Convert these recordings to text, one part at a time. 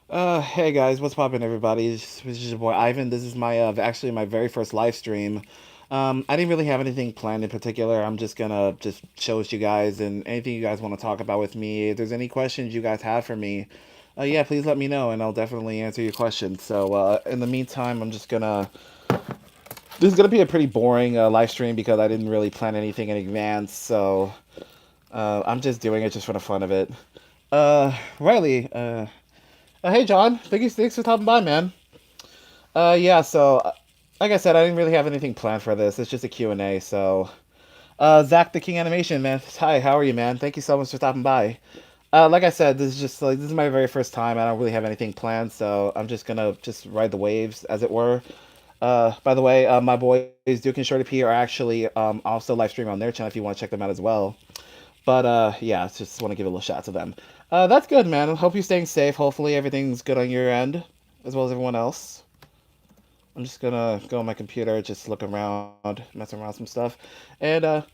Hey guys, what's poppin', everybody? This is your boy Ivan. This is my actually my very first live stream. I didn't really have anything planned in particular. I'm just gonna just show it you guys and anything you guys want to talk about with me. If there's any questions you guys have for me, yeah, please let me know and I'll definitely answer your questions. So, in the meantime, I'm just gonna. This is gonna be a pretty boring live stream because I didn't really plan anything in advance. So, I'm just doing it just for the fun of it. Riley. Hey John, thanks for stopping by, man. Yeah, so like I said, I didn't really have anything planned for this. It's just a Q and A. So, Zach the King Animation, man. Hi, how are you, man? Thank you so much for stopping by. Like I said, this is my very first time. I don't really have anything planned, so I'm just gonna just ride the waves, as it were. By the way, my boys Duke and Shorty P are actually also live streaming on their channel if you want to check them out as well. But yeah, just want to give a little shout out to them. That's good, man. Hope you're staying safe. Hopefully everything's good on your end, as well as everyone else. I'm just gonna go on my computer, just look around, mess around with some stuff. And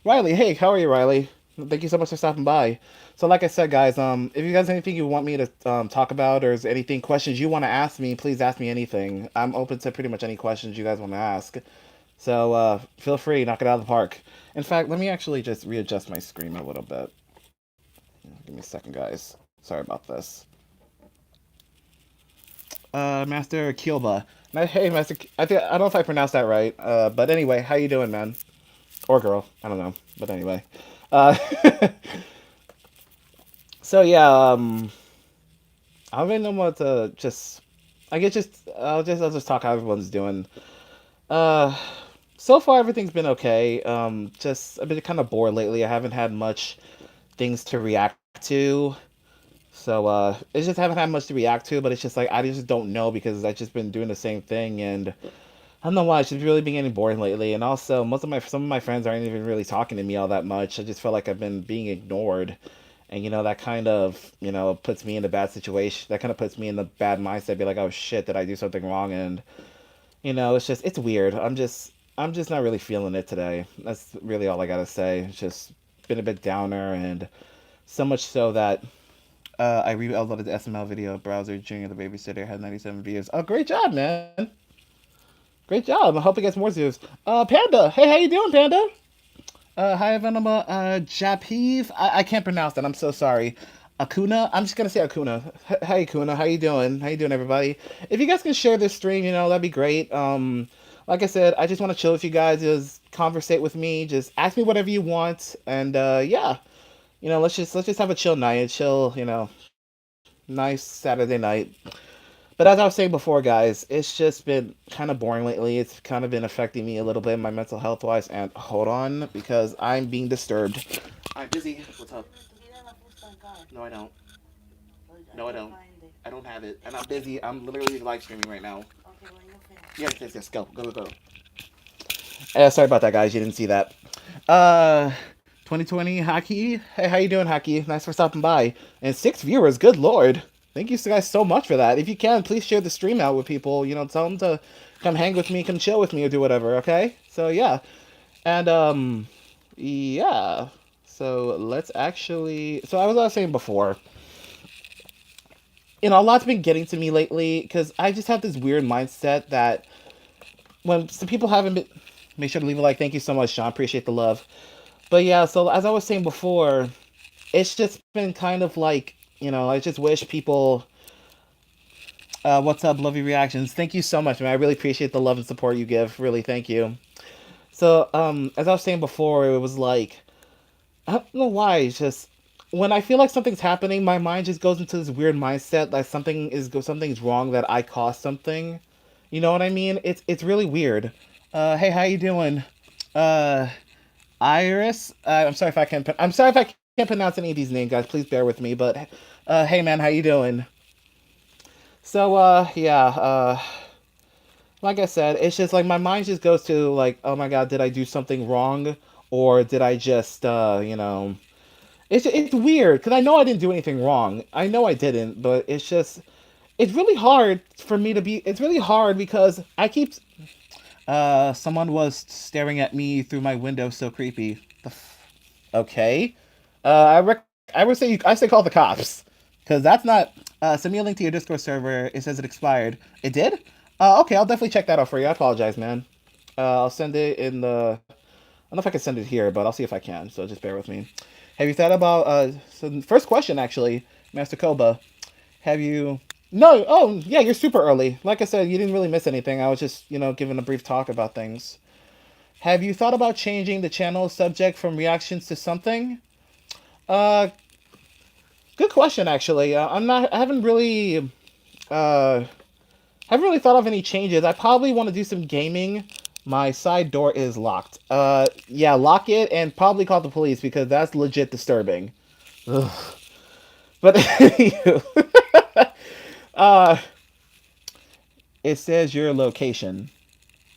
Riley, hey, how are you, Riley? Thank you so much for stopping by. So, like I said, guys, if you guys have anything you want me to talk about, or is anything questions you want to ask me, please ask me anything. I'm open to pretty much any questions you guys want to ask. So feel free, knock it out of the park. In fact, let me actually just readjust my screen a little bit. Give me a second, guys. Sorry about this. Master Kielba. Hey, Master. I don't know if I pronounced that right. But anyway, how you doing, man? Or girl? I don't know. But anyway. Uh, so yeah. I don't really know what to just. I guess just I'll just talk how everyone's doing. Uh, so far everything's been okay. Just I've been kind of bored lately. I haven't had much things to react to. So it's just haven't had much to react to, but it's just like I just don't know because I've just been doing the same thing, and I don't know why it's just really been getting boring lately. And also, most of my some of my friends aren't even really talking to me all that much. I just feel like I've been being ignored, and that kind of puts me in a bad situation. That kind of puts me in the bad mindset. Be like, oh shit, did I do something wrong? And it's weird. I'm just not really feeling it today. That's really all I gotta say. It's just been a bit downer, and so much so that I re-uploaded the SML video browser. Junior the babysitter had 97 views. Oh, great job, man! Great job. I hope it gets more views. Panda. Hey, how you doing, Panda? Hi, Ivanimal. Japiv. I can't pronounce that. I'm so sorry. Akuna. I'm just gonna say Akuna. Hey, Akuna. How you doing? How you doing, everybody? If you guys can share this stream, that'd be great. Like I said, I just want to chill with you guys. Just conversate with me. Just ask me whatever you want, and yeah, let's just have a chill night. A chill, nice Saturday night. But as I was saying before, guys, it's just been kind of boring lately. It's kind of been affecting me a little bit, my mental health wise. And hold on, because I'm being disturbed. I'm busy. What's up? No, I don't. No, I don't. I don't have it, and I'm busy. I'm literally live streaming right now. Yes, yes, yes. Go, go, go, go. Sorry about that, guys. You didn't see that. Uh, 2020 Hockey. Hey, how you doing, Hockey? Nice for stopping by. And 6 viewers. Good lord. Thank you guys so much for that. If you can, please share the stream out with people. Tell them to come hang with me, come chill with me, or do whatever. Okay? So yeah, and yeah. So let's actually. So I was saying before. A lot's been getting to me lately because I just have this weird mindset that when some people haven't been. Make sure to leave a like. Thank you so much, Sean. Appreciate the love. But yeah, so as I was saying before, it's just been kind of like, I just wish people. What's up, lovely reactions? Thank you so much, man. I really appreciate the love and support you give. Really, thank you. So, as I was saying before, it was like, I don't know why. It's just when I feel like something's happening, my mind just goes into this weird mindset that something's wrong, that I caused something. You know what I mean? It's really weird. Hey, how you doing? Uh, Iris. I'm sorry if I can't pronounce any of these names, guys. Please bear with me. But hey, man, how you doing? So yeah. Like I said, it's just like my mind just goes to like, oh my god, did I do something wrong, or did I just It's weird because I know I didn't do anything wrong. I know I didn't, but it's really hard for me to be. It's really hard because I keep. Someone was staring at me through my window. So creepy. Okay. I would say I say call the cops because that's not. Send me a link to your Discord server. It says it expired. It did? Okay, I'll definitely check that out for you. I apologize, man. I'll send it in the. I don't know if I can send it here, but I'll see if I can. So just bear with me. Have you thought about? So first question actually, Master Koba. Have you? No. Oh, yeah. You're super early. Like I said, you didn't really miss anything. I was just, giving a brief talk about things. Have you thought about changing the channel subject from reactions to something? Uh, Good question actually. I'm not. I Uh, haven't really thought of any changes. I probably want to do some gaming. My side door is locked. Yeah, lock it and probably call the police because that's legit disturbing. Ugh. But uh, it says your location.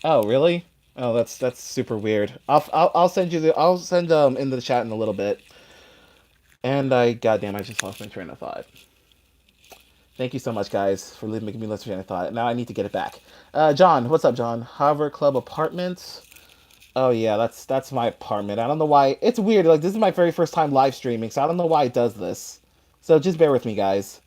Oh, really? Oh, that's super weird. I'll send you the I'll send in the chat in a little bit. And goddamn, I just lost my train of thought. Thank you so much, guys, for making me lose my train of thought. Now I need to get it back. John, what's up, John? Harvard Club Apartments. Oh yeah, that's my apartment. I don't know why. It's weird. Like this is my very first time live streaming, so I don't know why it does this. So just bear with me, guys.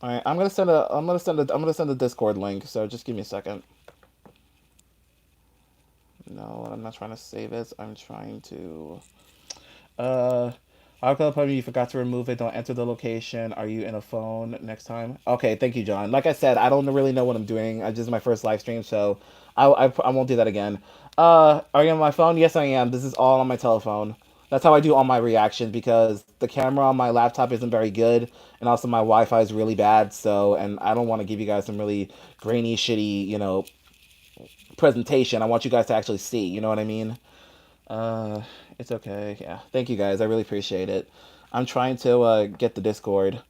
All right, I'm gonna send a Discord link. So just give me a second. No, I'm not trying to save it. I'm trying to. Uh, I'll probably you forgot to remove it. Don't enter the location. Are you in a phone next time? Okay, thank you, John. Like I said, I don't really know what I'm doing. I just my first live stream, so I won't do that again. Are you on my phone? Yes, I am. This is all on my telephone. That's how I do all my reactions because the camera on my laptop isn't very good, and also my Wi-Fi is really bad. So, and I don't want to give you guys some really grainy, shitty, presentation. I want you guys to actually see. You know what I mean? Uh, it's okay. Yeah. Thank you guys. I really appreciate it. I'm trying to get the Discord.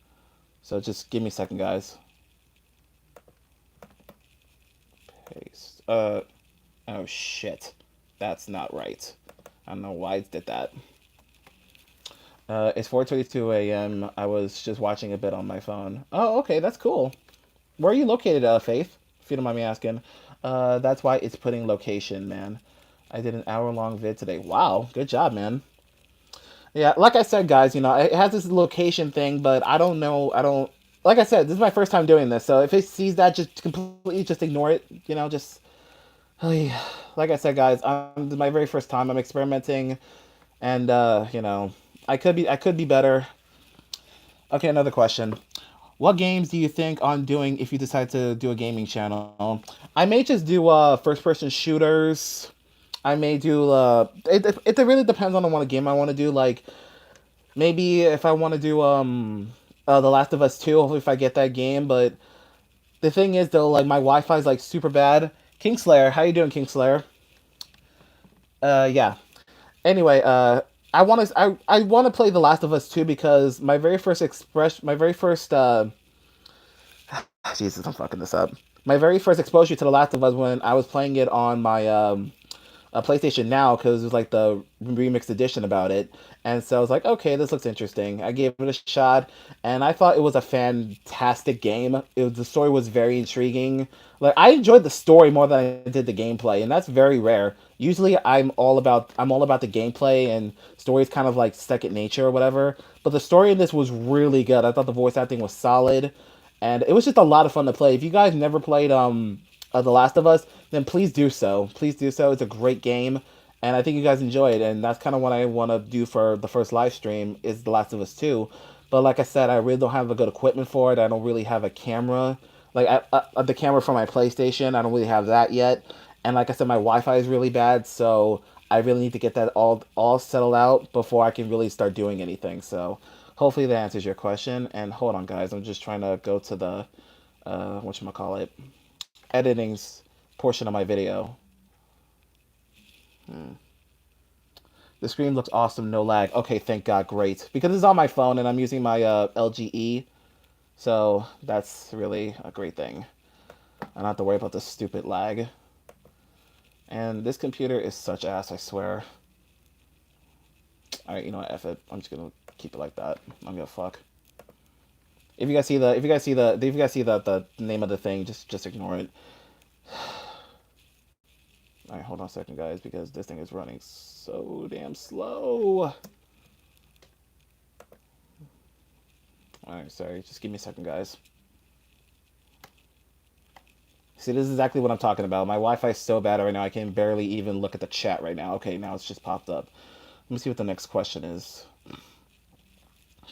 So just give me a second, guys. Paste. Oh shit. That's not right. I don't know why it did that. It's 4:22 a.m. I was just watching a bit on my phone. Oh, okay. That's cool. Where are you located, Faith? If you don't mind me asking. That's why it's putting location, man. I did an hour-long vid today. Wow. Good job, man. Yeah, like I said, guys, it has this location thing, but I don't know. I don't. Like I said, this is my first time doing this, so if it sees that, just completely just ignore it. Just. Oh, yeah. Like I said, guys, this is my very first time. I'm experimenting, and I could be better. Okay, another question. What games do you think on doing if you decide to do a gaming channel? I may just do first-person shooters. I may do it really depends on the one game I want to do. Like maybe if I want to do The Last of Us 2, hopefully if I get that game, but the thing is though, like my Wi-Fi is like super bad. Kingslayer, how you doing, Kingslayer? Yeah. Anyway, I want to play The Last of Us 2 because my very first Jesus, I'm fucking this up. My very first exposure to The Last of Us when I was playing it on my PlayStation Now because it was like the remixed edition about it, and so I was like, okay, this looks interesting. I gave it a shot, and I thought it was a fantastic game. The story was very intriguing. Like I enjoyed the story more than I did the gameplay, and that's very rare. Usually, I'm all about the gameplay and stories kind of like second nature or whatever. But the story in this was really good. I thought the voice acting was solid, and it was just a lot of fun to play. If you guys never played The Last of Us, then please do so. Please do so. It's a great game, and I think you guys enjoy it. And that's kind of what I want to do for the first live stream is The Last of Us 2. But like I said, I really don't have a good equipment for it. I don't really have a camera, like the camera for my PlayStation. I don't really have that yet. And like I said, my Wi-Fi is really bad, so I really need to get that all settled out before I can really start doing anything. So hopefully that answers your question. And hold on, guys, I'm just trying to go to the whatchamacallit, editing's portion of my video. The screen looks awesome, no lag. Okay, thank God, great. Because it's on my phone and I'm using my LGE, so that's really a great thing. I don't have to worry about the stupid lag. And this computer is such ass, I swear. Alright, you know what, F it. I'm just gonna keep it like that. I'm gonna fuck. If you guys see the name of the thing, just ignore it. Alright, hold on a second, guys, because this thing is running so damn slow. All right, sorry. Just give me a second, guys. See, this is exactly what I'm talking about. My Wi-Fi is so bad right now, I can barely even look at the chat right now. Okay, now it's just popped up. Let me see what the next question is.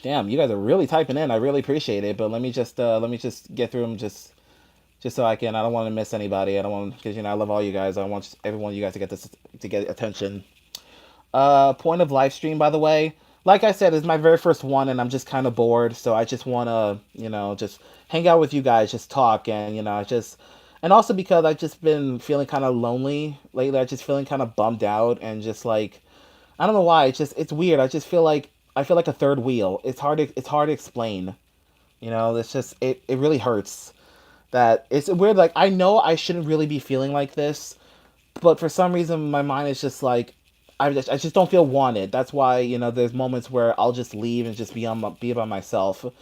Damn, you guys are really typing in. I really appreciate it. But let me just get through them just so I can. I don't want to miss anybody. I don't want because I love all you guys. I want everyone you guys to get this to get attention. Point of live stream, by the way. Like I said, it's my very first one, and I'm just kind of bored. So I just want to, just hang out with you guys, just talk, and and also because I've just been feeling kind of lonely lately. I just feeling kind of bummed out, and just like I don't know why. It's weird. I feel like a third wheel. It's hard to explain. It's just it really hurts. That it's weird. Like I know I shouldn't really be feeling like this, but for some reason my mind is just like I just don't feel wanted. That's why there's moments where I'll just leave and just be by myself, and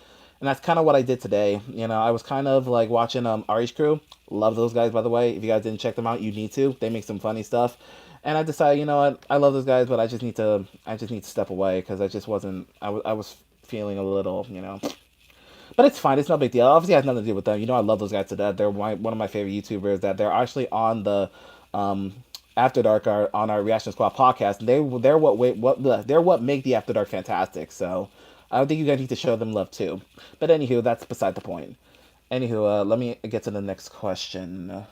that's kind of what I did today. I was kind of like watching RH Crew. Love those guys, by the way. If you guys didn't check them out, you need to. They make some funny stuff, and I decided, what, I love those guys, but I just need to step away because I just wasn't. I was feeling a little, but it's fine. It's no big deal. Obviously, it has nothing to do with them. I love those guys to death. They're one of my favorite YouTubers. That they're actually on the um, After Dark on our Reaction Squad podcast. And they're what make the After Dark fantastic. So I think you guys need to show them love too. But anywho, that's beside the point. Anywho, let me get to the next question.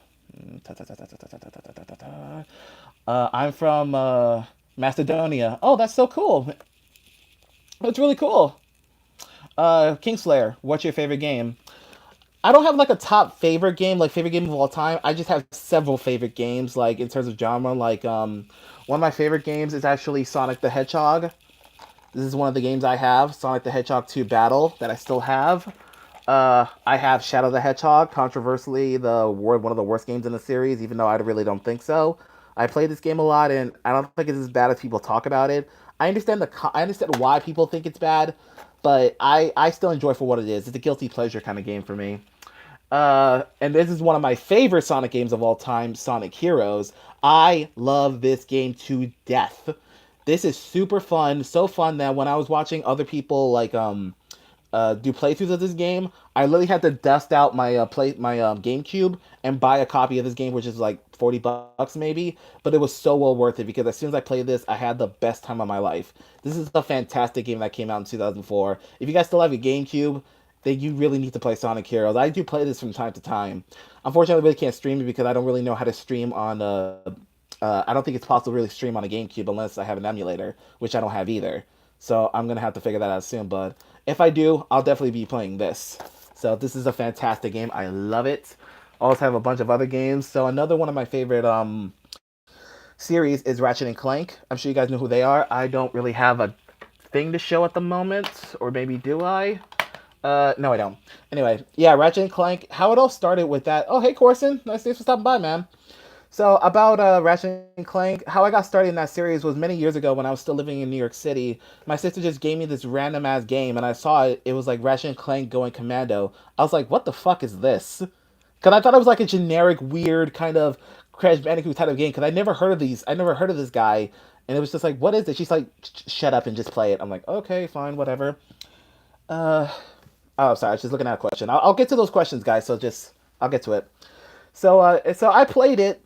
I'm from Macedonia. Oh, that's so cool. That's really cool. Kingslayer, what's your favorite game? I don't have like a top favorite game, like favorite game of all time. I just have several favorite games, like in terms of genre. Like one of my favorite games is actually Sonic the Hedgehog. This is one of the games I have, Sonic the Hedgehog 2 Battle, that I still have. I have Shadow the Hedgehog, controversially one of the worst games in the series, even though I really don't think so. I played this game a lot, and I don't think it's as bad as people talk about it. I understand why people think it's bad, but I still enjoy for what it is. It's a guilty pleasure kind of game for me. And this is one of my favorite Sonic games of all time, Sonic Heroes. I love this game to death. This is super fun, so fun that when I was watching other people do playthroughs of this game, I literally had to dust out my GameCube and buy a copy of this game, which is like $40 maybe. But it was so well worth it because as soon as I played this, I had the best time of my life. This is a fantastic game that came out in 2004. If you guys still have a GameCube, then you really need to play Sonic Heroes. I do play this from time to time. Unfortunately, I really can't stream it because I don't really know how to stream on I don't think it's possible to really stream on a GameCube unless I have an emulator, which I don't have either. So I'm gonna have to figure that out soon. But if I do, I'll definitely be playing this. So this is a fantastic game. I love it. I also have a bunch of other games. So another one of my favorite series is Ratchet and Clank. I'm sure you guys know who they are. I don't really have a thing to show at the moment, or maybe do I? No, I don't. Anyway, yeah, Ratchet and Clank. How it all started with that. Oh, hey, Corson. Nice thanks for stopping by, man. So about Ratchet and Clank, how I got started in that series was many years ago when I was still living in New York City. My sister just gave me this random ass game, and I saw it. It was like Ratchet and Clank Going Commando. I was like, "What the fuck is this?" Because I thought it was like a generic, weird kind of Crash Bandicoot type of game. Because I never heard of these. I never heard of this guy, and it was just like, "What is it?" She's like, "Shut up and just play it." I'm like, "Okay, fine, whatever." Uh, oh, sorry, I was just looking at a question. I'll get to those questions, guys. So just I'll get to it. So I played it.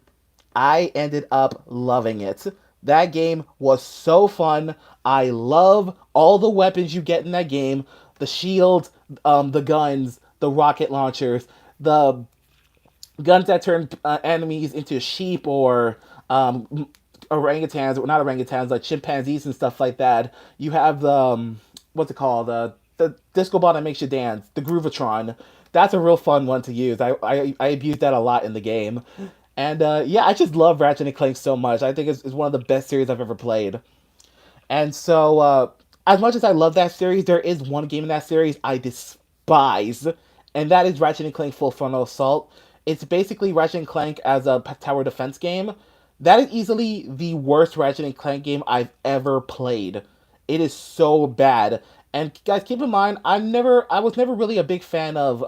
I ended up loving it. That game was so fun. I love all the weapons you get in that game. The shields, the guns, the rocket launchers, the guns that turn enemies into sheep or orangutans, or not orangutans, like chimpanzees and stuff like that. You have the what's it called? The disco ball that makes you dance, the Groovatron. That's a real fun one to use. I abused that a lot in the game. And yeah, I just love Ratchet and Clank so much. I think it's one of the best series I've ever played. And so, as much as I love that series, there is one game in that series I despise, and that is Ratchet and Clank Full Frontal Assault. It's basically Ratchet and Clank as a tower defense game. That is easily the worst Ratchet and Clank game I've ever played. It is so bad. And guys, keep in mind, I was never really a big fan of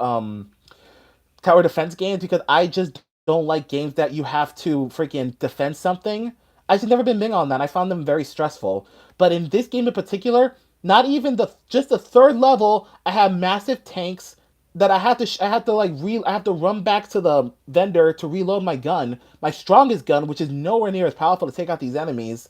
tower defense games because I just don't like games that you have to freaking defend something. I just never been big on that. I found them very stressful. But in this game in particular, Not even the just the third level. I have massive tanks that I had to like I have to run back to the vendor to reload my gun, my strongest gun, which is nowhere near as powerful to take out these enemies.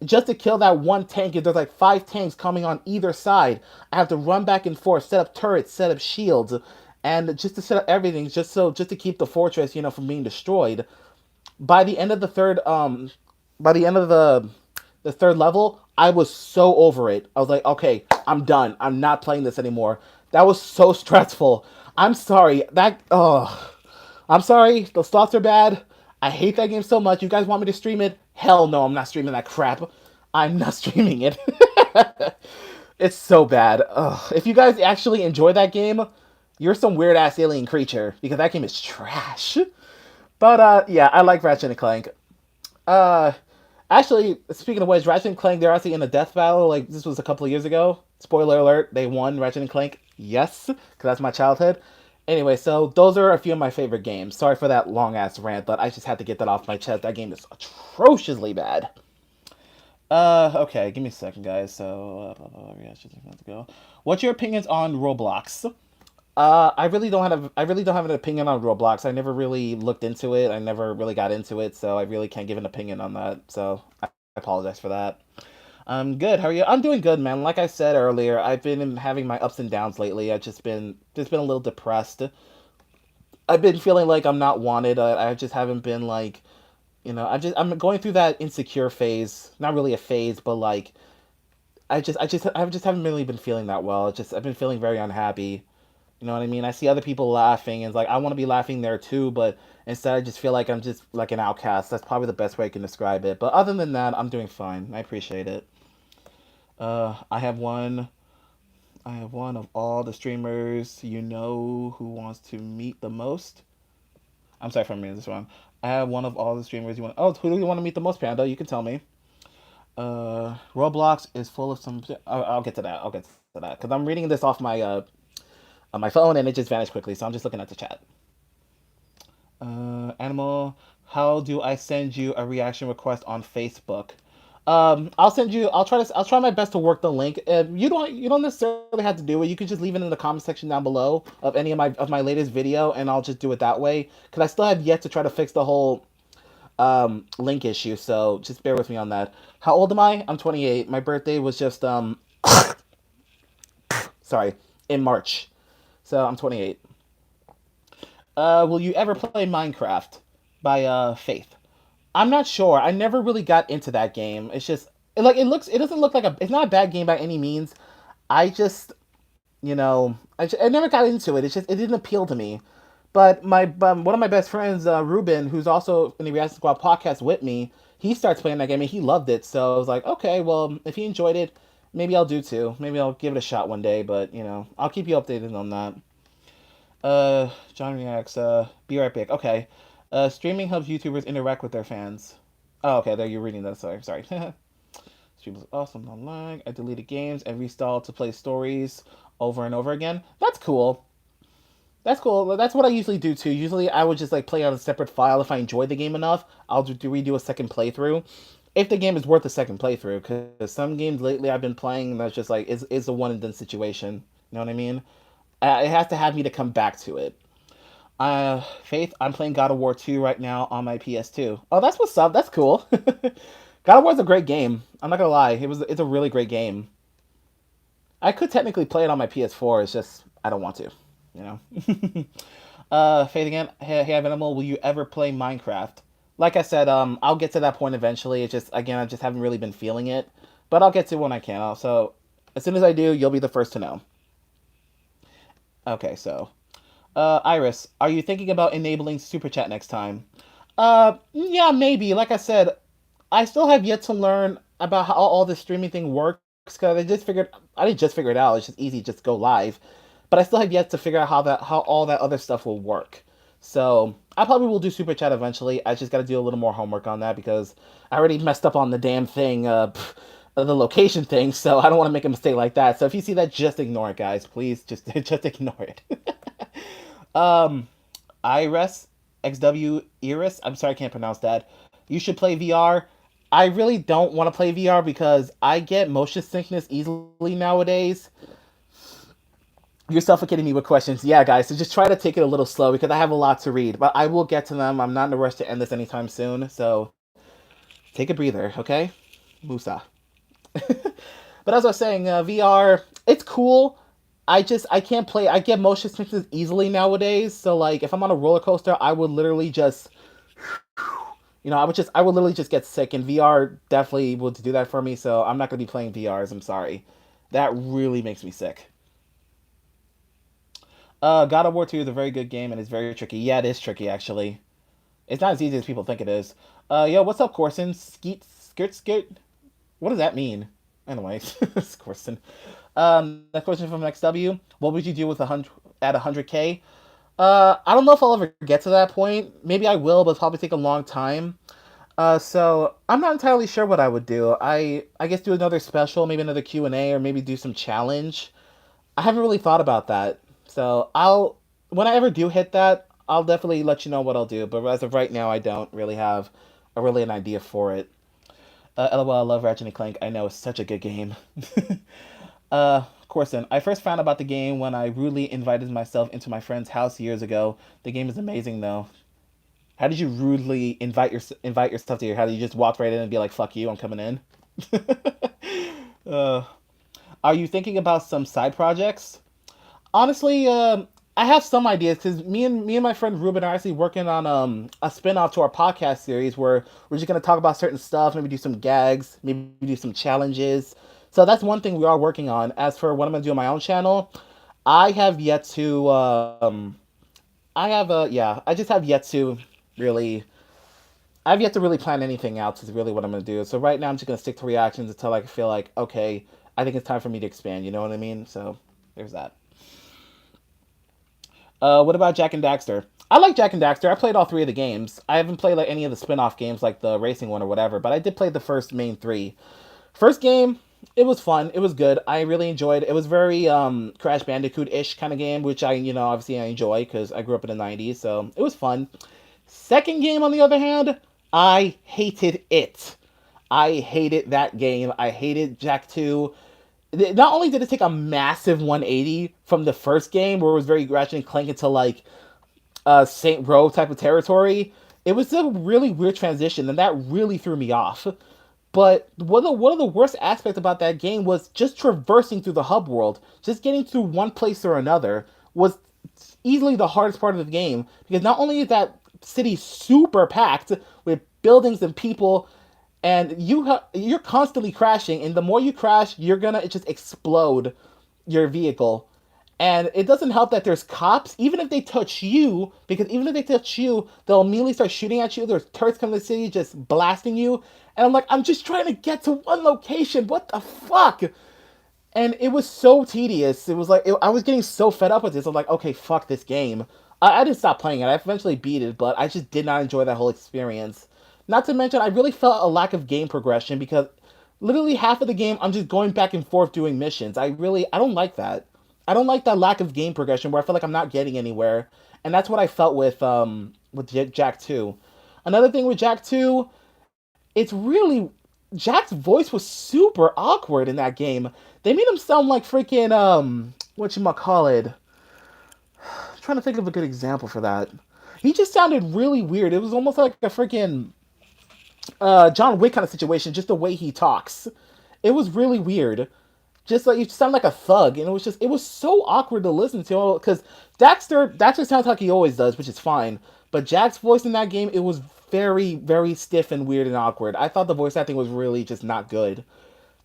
Just to kill that one tank, if there's like five tanks coming on either side, I have to run back and forth, set up turrets, set up shields, and just to set up everything, just to keep the fortress, from being destroyed. By the end of the third by the end of the third level, I was so over it. I was like, okay, I'm done. I'm not playing this anymore. That was so stressful. I'm sorry. I'm sorry. Those thoughts are bad. I hate that game so much. You guys want me to stream it? Hell no, I'm not streaming that crap. I'm not streaming it. It's so bad. Ugh. If you guys actually enjoy that game, you're some weird ass alien creature because that game is trash. But yeah, I like Ratchet and Clank. Uh, Actually, speaking of which, Ratchet and Clank, they're actually in a death battle. Like this was a couple of years ago. Spoiler alert: they won. Ratchet and Clank, yes, because that's my childhood. Anyway, so those are a few of my favorite games. Sorry for that long ass rant, but I just had to get that off my chest. That game is atrociously bad. Okay, give me a second, guys. So, yeah, let's go. What's your opinions on Roblox? I really don't have an opinion on Roblox. I never really looked into it. I never really got into it, so I really can't give an opinion on that. So I apologize for that. I'm good. How are you? I'm doing good, man. Like I said earlier, I've been having my ups and downs lately. I've just been a little depressed. I've been feeling like I'm not wanted. I just haven't been like, I'm going through that insecure phase. Not really a phase, but like I just haven't really been feeling that well. I've been feeling very unhappy. You know what I mean? I see other people laughing, and it's like I want to be laughing there too, but instead I just feel like I'm just like an outcast. That's probably the best way I can describe it. But other than that, I'm doing fine. I appreciate it. I have one. I have one of all the streamers who wants to meet the most. I'm sorry if I'm reading this wrong. I have one of all the streamers you want. Oh, who do you want to meet the most, Panda? You can tell me. Roblox is full of some. I'll get to that. I'll get to that because I'm reading this off my on my phone and it just vanished quickly. So I'm just looking at the chat. Animal, how do I send you a reaction request on Facebook? I'll send you. I'll try my best to work the link. You don't necessarily have to do it. You can just leave it in the comment section down below of any of my latest video, and I'll just do it that way. Because I still have yet to try to fix the whole link issue. So just bear with me on that. How old am I? I'm 28. My birthday was just sorry, in March. So I'm 28. Will you ever play Minecraft by Faith? I'm not sure. I never really got into that game. It's just it doesn't look like it's not a bad game by any means. I just I never got into it. It didn't appeal to me. But my one of my best friends, Ruben, who's also in the Reaction Squad podcast with me, he starts playing that game and he loved it. So I was like, okay, well, if he enjoyed it, maybe I'll do too. Maybe I'll give it a shot one day. But I'll keep you updated on that. John reacts. Be right back. Okay. Streaming helps YouTubers interact with their fans. Oh, okay. There, you're reading that. Sorry. Stream was awesome online. I deleted games and restalled to play stories over and over again. That's cool. That's cool. That's what I usually do too. Usually, I would just like play on a separate file. If I enjoy the game enough, I'll redo a second playthrough. If the game is worth a second playthrough, because some games lately I've been playing that's just like is a one and done situation. You know what I mean? It has to have me to come back to it. Faith, I'm playing God of War 2 right now on my PS2. Oh, that's what's up. That's cool. God of War is a great game. I'm not gonna lie. It's a really great game. I could technically play it on my PS4. It's just I don't want to. You know. Faith again. Hey, Ivanimal, will you ever play Minecraft? Like I said, I'll get to that point eventually. It's just again, I just haven't really been feeling it, but I'll get to it when I can. Also, as soon as I do, you'll be the first to know. Okay, so Iris, are you thinking about enabling super chat next time? Yeah, maybe. Like I said, I still have yet to learn about how all this streaming thing works because I didn't just figure it out. It's just easy, just go live. But I still have yet to figure out how all that other stuff will work. So I probably will do super chat eventually. I just got to do a little more homework on that because I already messed up on the damn thing, the location thing. So I don't want to make a mistake like that. So if you see that, just ignore it, guys. Please, just ignore it. Iris XW Iris. I'm sorry, I can't pronounce that. You should play VR. I really don't want to play VR because I get motion sickness easily nowadays. You're suffocating me with questions. Yeah, guys, so just try to take it a little slow because I have a lot to read, but I will get to them. I'm not in a rush to end this anytime soon, so take a breather, okay? Musa. But as I was saying, VR, it's cool. I can't play. I get motion sickness easily nowadays. So like, if I'm on a roller coaster, I would literally just, I would literally just get sick. And VR definitely will do that for me. So I'm not gonna be playing VRs. I'm sorry. That really makes me sick. God of War 2 is a very good game and it's very tricky. Yeah, it is tricky actually. It's not as easy as people think it is. Yo, what's up, Corson? Skeet, skirt, skirt. What does that mean? Anyway, it's Corson. Next question from XW. What would you do with 100K? I don't know if I'll ever get to that point. Maybe I will, but it'll probably take a long time. So I'm not entirely sure what I would do. I guess do another special, maybe another Q&A, or maybe do some challenge. I haven't really thought about that. So when I ever do hit that, I'll definitely let you know what I'll do. But as of right now, I don't really have an idea for it. LOL, I love Ratchet and Clank. I know it's such a good game. Corson, I first found about the game when I rudely invited myself into my friend's house years ago. The game is amazing though. How did you rudely invite yourself to your house? You just walk right in and be like, "Fuck you, I'm coming in." uh, are you thinking about some side projects? Honestly, I have some ideas because me and my friend Ruben are actually working on a spin-off to our podcast series where we're just gonna talk about certain stuff, maybe do some gags, maybe do some challenges. So that's one thing we are working on. As for what I'm gonna do on my own channel, I have yet to I just have yet to really I've yet to really plan anything out. Is really what I'm gonna do. So right now I'm just gonna stick to reactions until I feel like okay, I think it's time for me to expand. You know what I mean? So there's that. What about Jack and Daxter? I like Jack and Daxter. I played all three of the games. I haven't played like any of the spin-off games like the racing one or whatever, but I did play the first main three. First game, it was fun. It was good. I really enjoyed it. It was very Crash Bandicoot-ish kind of game, which obviously I enjoy because I grew up in the 90s, so it was fun. Second game, on the other hand, I hated it. I hated that game. I hated Jack 2. Not only did it take a massive 180 from the first game, where it was very Ratchet and Clank into like Saint Row type of territory, it was a really weird transition, and that really threw me off. But one of the worst aspects about that game was just traversing through the hub world, just getting through one place or another was easily the hardest part of the game because not only is that city super packed with buildings and people, and you're constantly crashing, and the more you crash, you're gonna just explode your vehicle. And it doesn't help that there's cops, even if they touch you, because even if they touch you, they'll immediately start shooting at you. There's turrets coming to the city just blasting you. And I'm like, I'm just trying to get to one location. What the fuck? And it was so tedious. It was like, I was getting so fed up with this. I'm like, okay, fuck this game. I didn't stop playing it. I eventually beat it, but I just did not enjoy that whole experience. Not to mention, I really felt a lack of game progression because literally half of the game, I'm just going back and forth doing missions. I don't like that. I don't like that lack of game progression where I feel like I'm not getting anywhere. And that's what I felt with Jack 2. Another thing with Jack 2, it's really Jack's voice was super awkward in that game. They made him sound like freaking what you might call it. I'm trying to think of a good example for that. He just sounded really weird. It was almost like a freaking John Wick kind of situation, just the way he talks. It was really weird. Just like you sound like a thug, and it was so awkward to listen to because Daxter sounds like he always does, which is fine. But Jack's voice in that game, it was very very stiff and weird and awkward. I thought the voice acting was really just not good.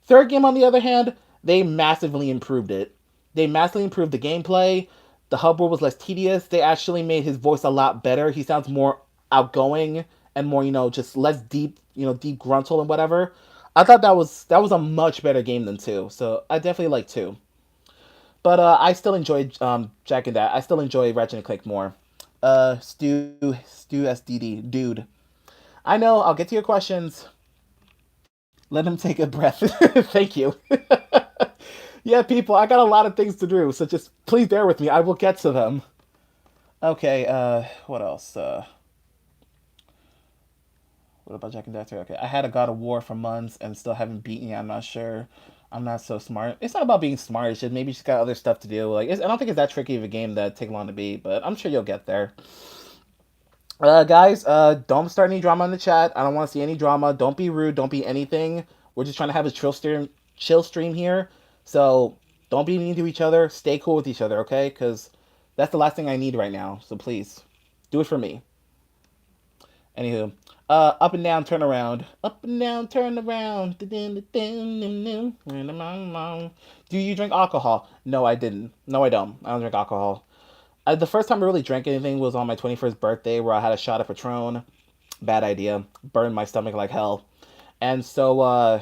Third game, on the other hand, they massively improved it. They massively improved the gameplay. The hub world was less tedious. They actually made his voice a lot better. He sounds more outgoing and more, just less deep, deep gruntle and whatever. I thought that was a much better game than two. So I definitely like two. But I still enjoy Jack and that. I still enjoy Ratchet and Clank more. Stu SDD dude. I know. I'll get to your questions. Let him take a breath. Thank you. Yeah, people, I got a lot of things to do, so just please bear with me. I will get to them. Okay, what else? What about Jack and Daxter? Okay, I had a God of War for months and still haven't beaten it. I'm not sure. I'm not so smart. It's not about being smart. It's just maybe you just got other stuff to do. Like I don't think it's that tricky of a game that take long to beat, but I'm sure you'll get there. Guys, don't start any drama in the chat. I don't want to see any drama. Don't be rude. Don't be anything. We're just trying to have a chill stream here. So don't be mean to each other. Stay cool with each other, okay? Because that's the last thing I need right now. So please, do it for me. Anywho, up and down, turn around. Up and down, turn around. Do you drink alcohol? No, I didn't. No, I don't. I don't drink alcohol. The first time I really drank anything was on my 21st birthday where I had a shot of Patron. Bad idea. Burned my stomach like hell. And so,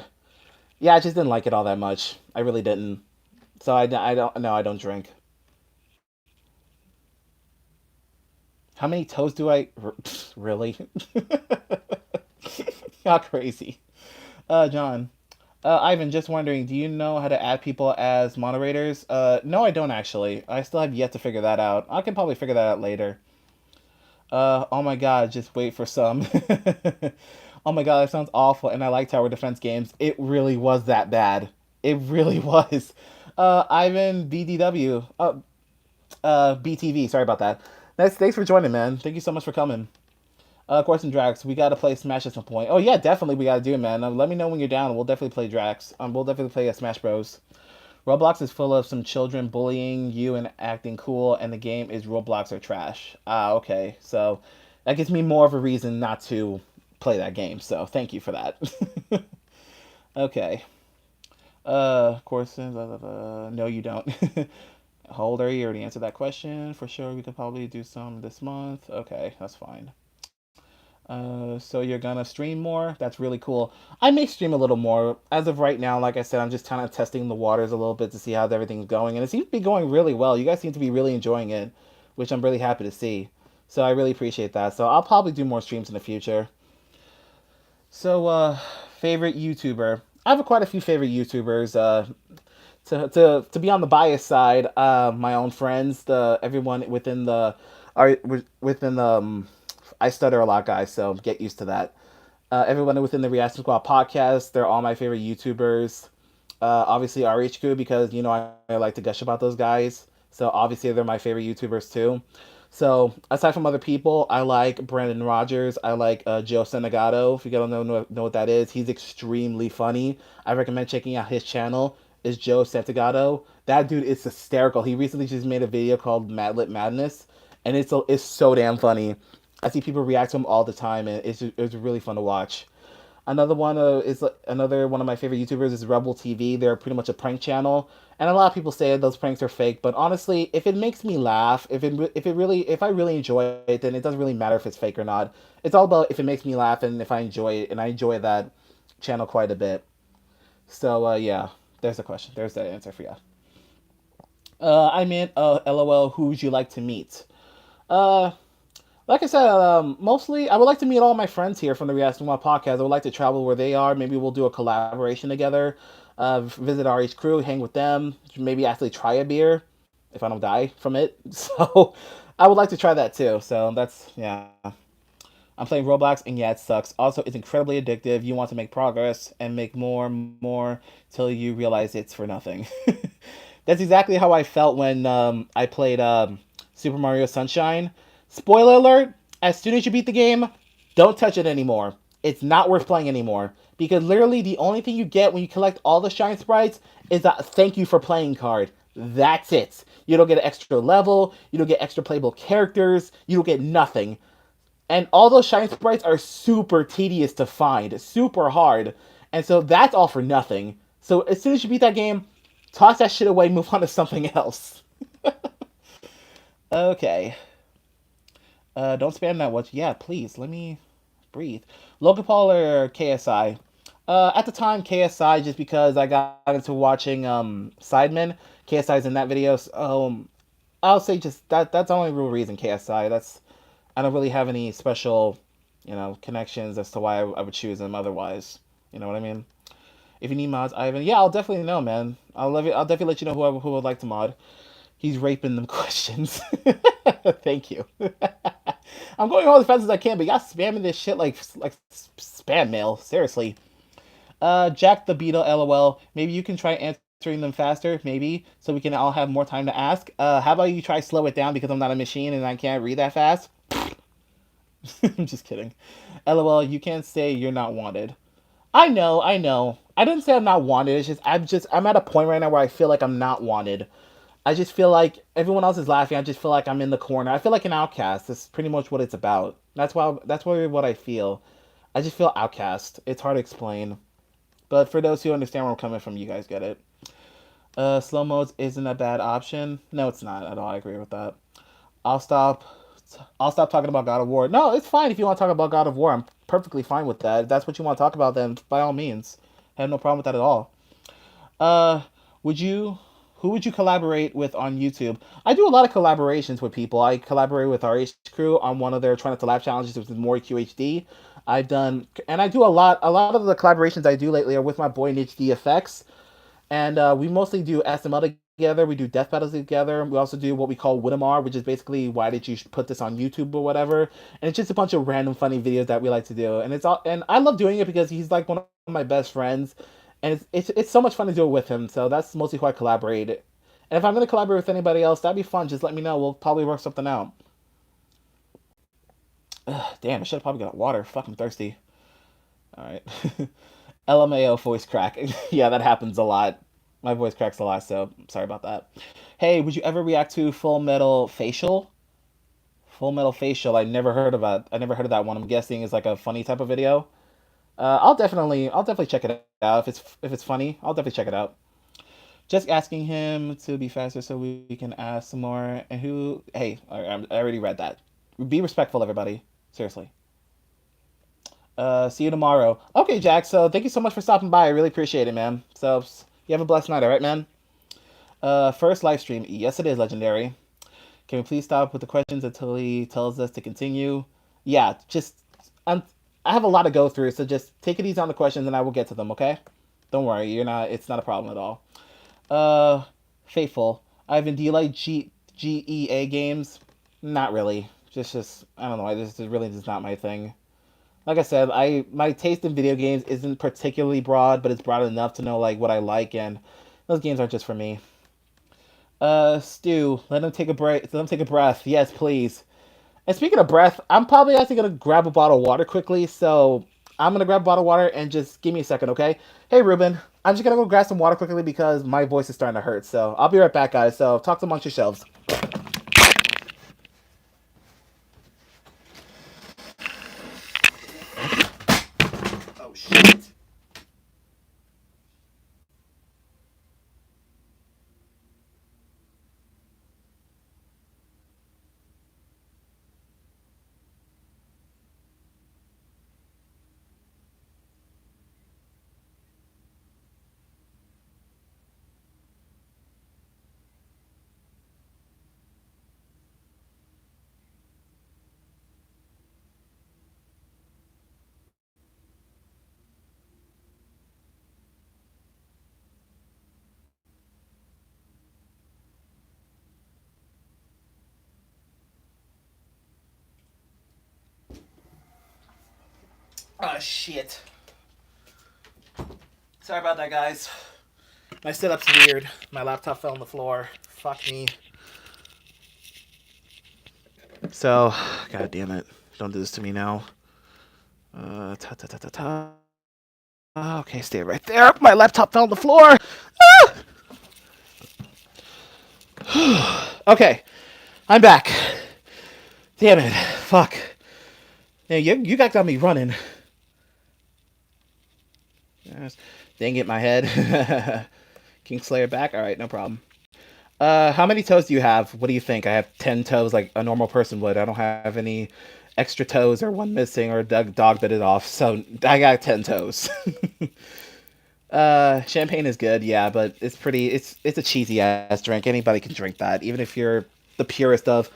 yeah, I just didn't like it all that much. I really didn't. So I don't, no, I don't drink. How many toes do I, really? How crazy. John. Ivan, just wondering, do you know how to add people as moderators? No, I don't actually. I still have yet to figure that out. I can probably figure that out later. Oh my god, just wait for some. Oh my god, that sounds awful. And I like tower defense games. It really was that bad. It really was. Ivan BDW. BTV. Sorry about that. Thanks for joining, man. Thank you so much for coming. Question Drax, we gotta play Smash at some point. Oh yeah, definitely we gotta do it, man. Let me know when you're down. We'll definitely play Drax. We'll definitely play Smash Bros. Roblox is full of some children bullying you and acting cool, and the game is Roblox or trash. Ah, okay. So that gives me more of a reason not to play that game. So thank you for that. Okay. Of course, no, you don't. How old are you? You already answered that question. For sure, we could probably do some this month. Okay, that's fine. So you're gonna stream more? That's really cool. I may stream a little more. As of right now, like I said, I'm just kind of testing the waters a little bit to see how everything's going, and it seems to be going really well. You guys seem to be really enjoying it, which I'm really happy to see. So I really appreciate that. So I'll probably do more streams in the future. So, favorite YouTuber? I have quite a few favorite YouTubers. To be on the bias side, my own friends, the everyone within the are within the I stutter a lot, guys, so get used to that. Everyone within the Reaction Squad podcast, they're all my favorite YouTubers. Obviously RHQ because I like to gush about those guys, so obviously they're my favorite YouTubers too. So aside from other people, I like Brandon Rogers. I like Joe Senegato. If you don't know what that is, he's extremely funny. I recommend checking out his channel. Is Joe Senegato? That dude is hysterical. He recently just made a video called Madlit Madness, and it's so damn funny. I see people react to him all the time, and it's really fun to watch. Another one is another one of my favorite YouTubers is Rebel TV. They're pretty much a prank channel, and a lot of people say those pranks are fake. But honestly, if it makes me laugh, if I really enjoy it, then it doesn't really matter if it's fake or not. It's all about if it makes me laugh and if I enjoy it, and I enjoy that channel quite a bit. So yeah, there's the question. There's the answer for you. I meant LOL. Who would you like to meet? Uh, like I said, mostly I would like to meet all my friends here from the Reacting One podcast. I would like to travel where they are. Maybe we'll do a collaboration together. Visit RH crew, hang with them. Maybe actually try a beer if I don't die from it. So I would like to try that too. So that's yeah. I'm playing Roblox and yeah, it sucks. Also, it's incredibly addictive. You want to make progress and make more till you realize it's for nothing. That's exactly how I felt when I played Super Mario Sunshine. Spoiler alert, as soon as you beat the game, don't touch it anymore. It's not worth playing anymore. Because literally the only thing you get when you collect all the shine sprites is a thank you for playing card. That's it. You don't get an extra level, you don't get extra playable characters, you don't get nothing. And all those shine sprites are super tedious to find, super hard. And so that's all for nothing. So as soon as you beat that game, toss that shit away, move on to something else. Okay. Don't spam that watch. Yeah, please, let me breathe. Logan Paul or KSI? At the time, KSI, just because I got into watching Sidemen. KSI's in that video. So, I'll say just that's the only real reason KSI. I don't really have any special, connections as to why I would choose them otherwise. You know what I mean? If you need mods, Ivan, yeah, I'll definitely know, man. I'll definitely let you know who would like to mod. He's raping them questions. Thank you. I'm going all as fast as I can, but y'all spamming this shit like spam mail. Seriously. Jack the Beetle, LOL. Maybe you can try answering them faster, maybe, so we can all have more time to ask. How about you try slow it down because I'm not a machine and I can't read that fast? I'm just kidding. LOL, you can't say you're not wanted. I know, I know. I didn't say I'm not wanted. It's just I'm at a point right now where I feel like I'm not wanted. I just feel like everyone else is laughing. I just feel like I'm in the corner. I feel like an outcast. That's pretty much what it's about. That's what I feel. I just feel outcast. It's hard to explain. But for those who understand where I'm coming from, you guys get it. Slow modes isn't a bad option. No, it's not at all. I agree with that. I'll stop. I'll stop talking about God of War. No, it's fine if you want to talk about God of War. I'm perfectly fine with that. If that's what you want to talk about, then by all means, I have no problem with that at all. Uh, would you? Who would you collaborate with on YouTube? I do a lot of collaborations with people. I collaborate with RH Crew on one of their Try Not to Laugh challenges, which is more QHD. I've done, and I do a lot. A lot of the collaborations I do lately are with my boy Niche DFX, and we mostly do SML together. We do death battles together. We also do what we call Widamar, which is basically why did you put this on YouTube or whatever. And it's just a bunch of random funny videos that we like to do. And it's all, and I love doing it because he's like one of my best friends, and it's so much fun to do it with him. So that's mostly who I collaborate. And if I'm gonna collaborate with anybody else, that'd be fun. Just let me know. We'll probably work something out. Ugh, damn, I should have probably got water. Fucking thirsty. All right. LMAO voice crack. Yeah, that happens a lot. My voice cracks a lot, so sorry about that. Hey, would you ever react to Full Metal Facial? Full Metal Facial. I never heard of that one. I'm guessing is like a funny type of video. I'll definitely check it out if it's funny. I'll definitely check it out. Just asking him to be faster so we can ask some more. And who? Hey, I already read that. Be respectful, everybody. Seriously. See you tomorrow. Okay, Jack. So thank you so much for stopping by. I really appreciate it, man. So you have a blessed night, all right, man? First live stream. Yes, it is legendary. Can we please stop with the questions until he tells us to continue? Yeah, just I have a lot to go through, so just take it easy on the questions, and I will get to them. Okay? Don't worry. You're not. It's not a problem at all. Uh, Faithful. Ivan, do you like GEA games? Not really. Just I don't know. I just it really is not my thing. Like I said, I my taste in video games isn't particularly broad, but it's broad enough to know like what I like, and those games aren't just for me. Stu, let him take a break. Let him take a breath. Yes, please. And speaking of breath, I'm probably actually gonna grab a bottle of water quickly. So I'm gonna grab a bottle of water and just give me a second, okay? Hey, Ruben, I'm just gonna go grab some water quickly because my voice is starting to hurt. So I'll be right back, guys. So talk amongst yourselves. Oh shit. Oh shit. Sorry about that, guys. My setup's weird. My laptop fell on the floor. Fuck me. So, god damn it. Don't do this to me now. Ta ta ta ta ta. Okay, stay right there. My laptop fell on the floor. Ah! Okay, I'm back. Damn it. Fuck. Yeah, you got me running. Yes. Dang it, my head. Kingslayer back? Alright, no problem. How many toes do you have? What do you think? I have 10 toes like a normal person would. I don't have any extra toes or one missing or a dog bit it off. So I got 10 toes. Champagne is good, yeah, but it's a cheesy ass drink. Anybody can drink that. Even if you're the purest of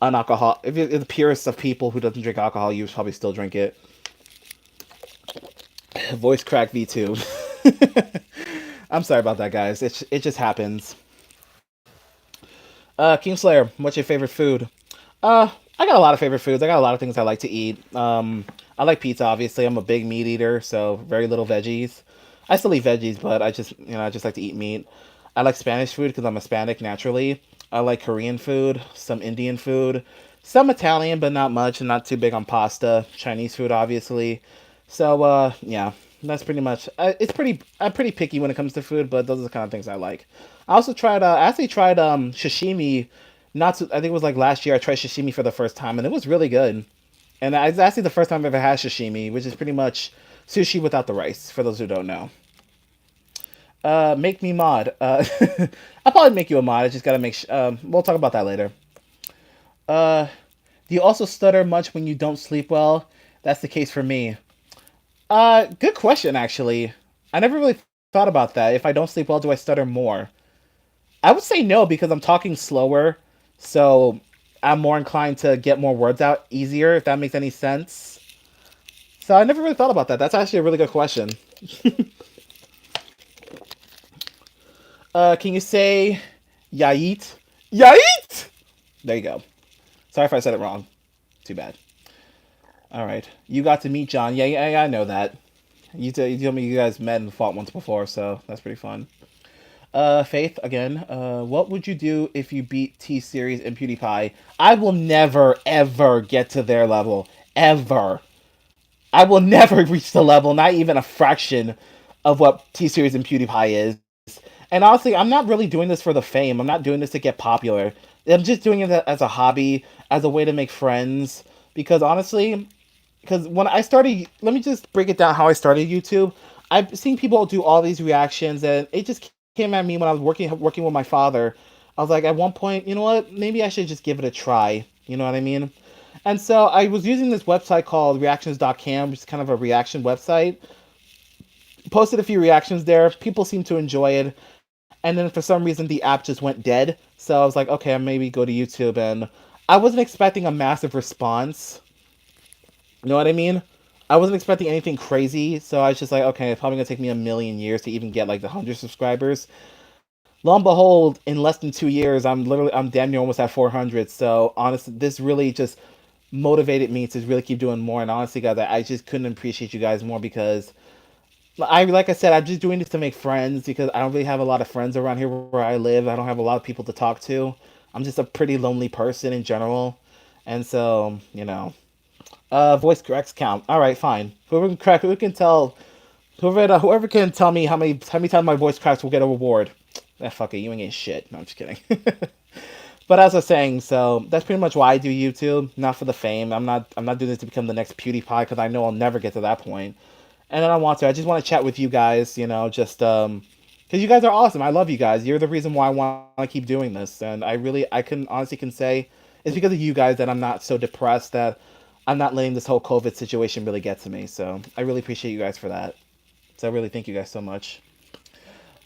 unalcohol if you're the purest of people who doesn't drink alcohol, you probably still drink it. Voice crack V2. I'm sorry about that, guys. It just happens. Kingslayer, what's your favorite food? I got a lot of favorite foods. I got a lot of things I like to eat. I like pizza, obviously. I'm a big meat eater, so very little veggies. I still eat veggies, but I just like to eat meat. I like Spanish food because I'm Hispanic naturally. I like Korean food, some Indian food, some Italian, but not much. I'm not too big on pasta. Chinese food, obviously. So, yeah, that's pretty much. I'm pretty picky when it comes to food, but those are the kind of things I like. I actually tried sashimi. Not to, I think it was like last year. I tried sashimi for the first time, and it was really good. And it's actually the first time I've ever had sashimi, which is pretty much sushi without the rice. For those who don't know, make me mod. I'll probably make you a mod. I just gotta make. We'll talk about that later. Uh, do you also stutter much when you don't sleep well? That's the case for me. Good question actually. I never really thought about that. If I don't sleep well, do I stutter more? I would say no because I'm talking slower, so I'm more inclined to get more words out easier, if that makes any sense. So I never really thought about that. That's actually a really good question. Can you say Yait? Yait! There you go. Sorry if I said it wrong. Too bad. All right. You got to meet John. Yeah, I know that. You told me you guys met and fought once before, so that's pretty fun. Faith, again, what would you do if you beat T-Series and PewDiePie? I will never, ever get to their level. Ever. I will never reach the level, not even a fraction of what T-Series and PewDiePie is. And honestly, I'm not really doing this for the fame. I'm not doing this to get popular. I'm just doing it as a hobby, as a way to make friends. Because honestly, because when I started, let me just break it down how I started YouTube. I've seen people do all these reactions, and it just came at me when I was working with my father. I was like, at one point, you know what? Maybe I should just give it a try. You know what I mean? And so I was using this website called reactions.cam, which is kind of a reaction website. Posted a few reactions there. People seemed to enjoy it. And then for some reason, the app just went dead. So I was like, okay, maybe go to YouTube. And I wasn't expecting a massive response. You know what I mean? I wasn't expecting anything crazy, so I was just like, okay, it's probably gonna take me a million years to even get like the 100 subscribers. Lo and behold, in less than 2 years, I'm damn near almost at 400. So honestly, this really just motivated me to really keep doing more. And honestly, guys, I just couldn't appreciate you guys more because like I said, I'm just doing this to make friends because I don't really have a lot of friends around here where I live. I don't have a lot of people to talk to. I'm just a pretty lonely person in general, and so voice cracks count. All right, fine. Who can tell, whoever can tell me how many times my voice cracks will get a reward. Ah, fuck it, you ain't getting shit. No, I'm just kidding. But as I was saying, so that's pretty much why I do YouTube, not for the fame. I'm not doing this to become the next PewDiePie because I know I'll never get to that point. And I don't want to. I just want to chat with you guys. Just because you guys are awesome. I love you guys. You're the reason why I want to keep doing this. And I can honestly can say it's because of you guys that I'm not so depressed that I'm not letting this whole COVID situation really get to me. So I really appreciate you guys for that. So I really thank you guys so much.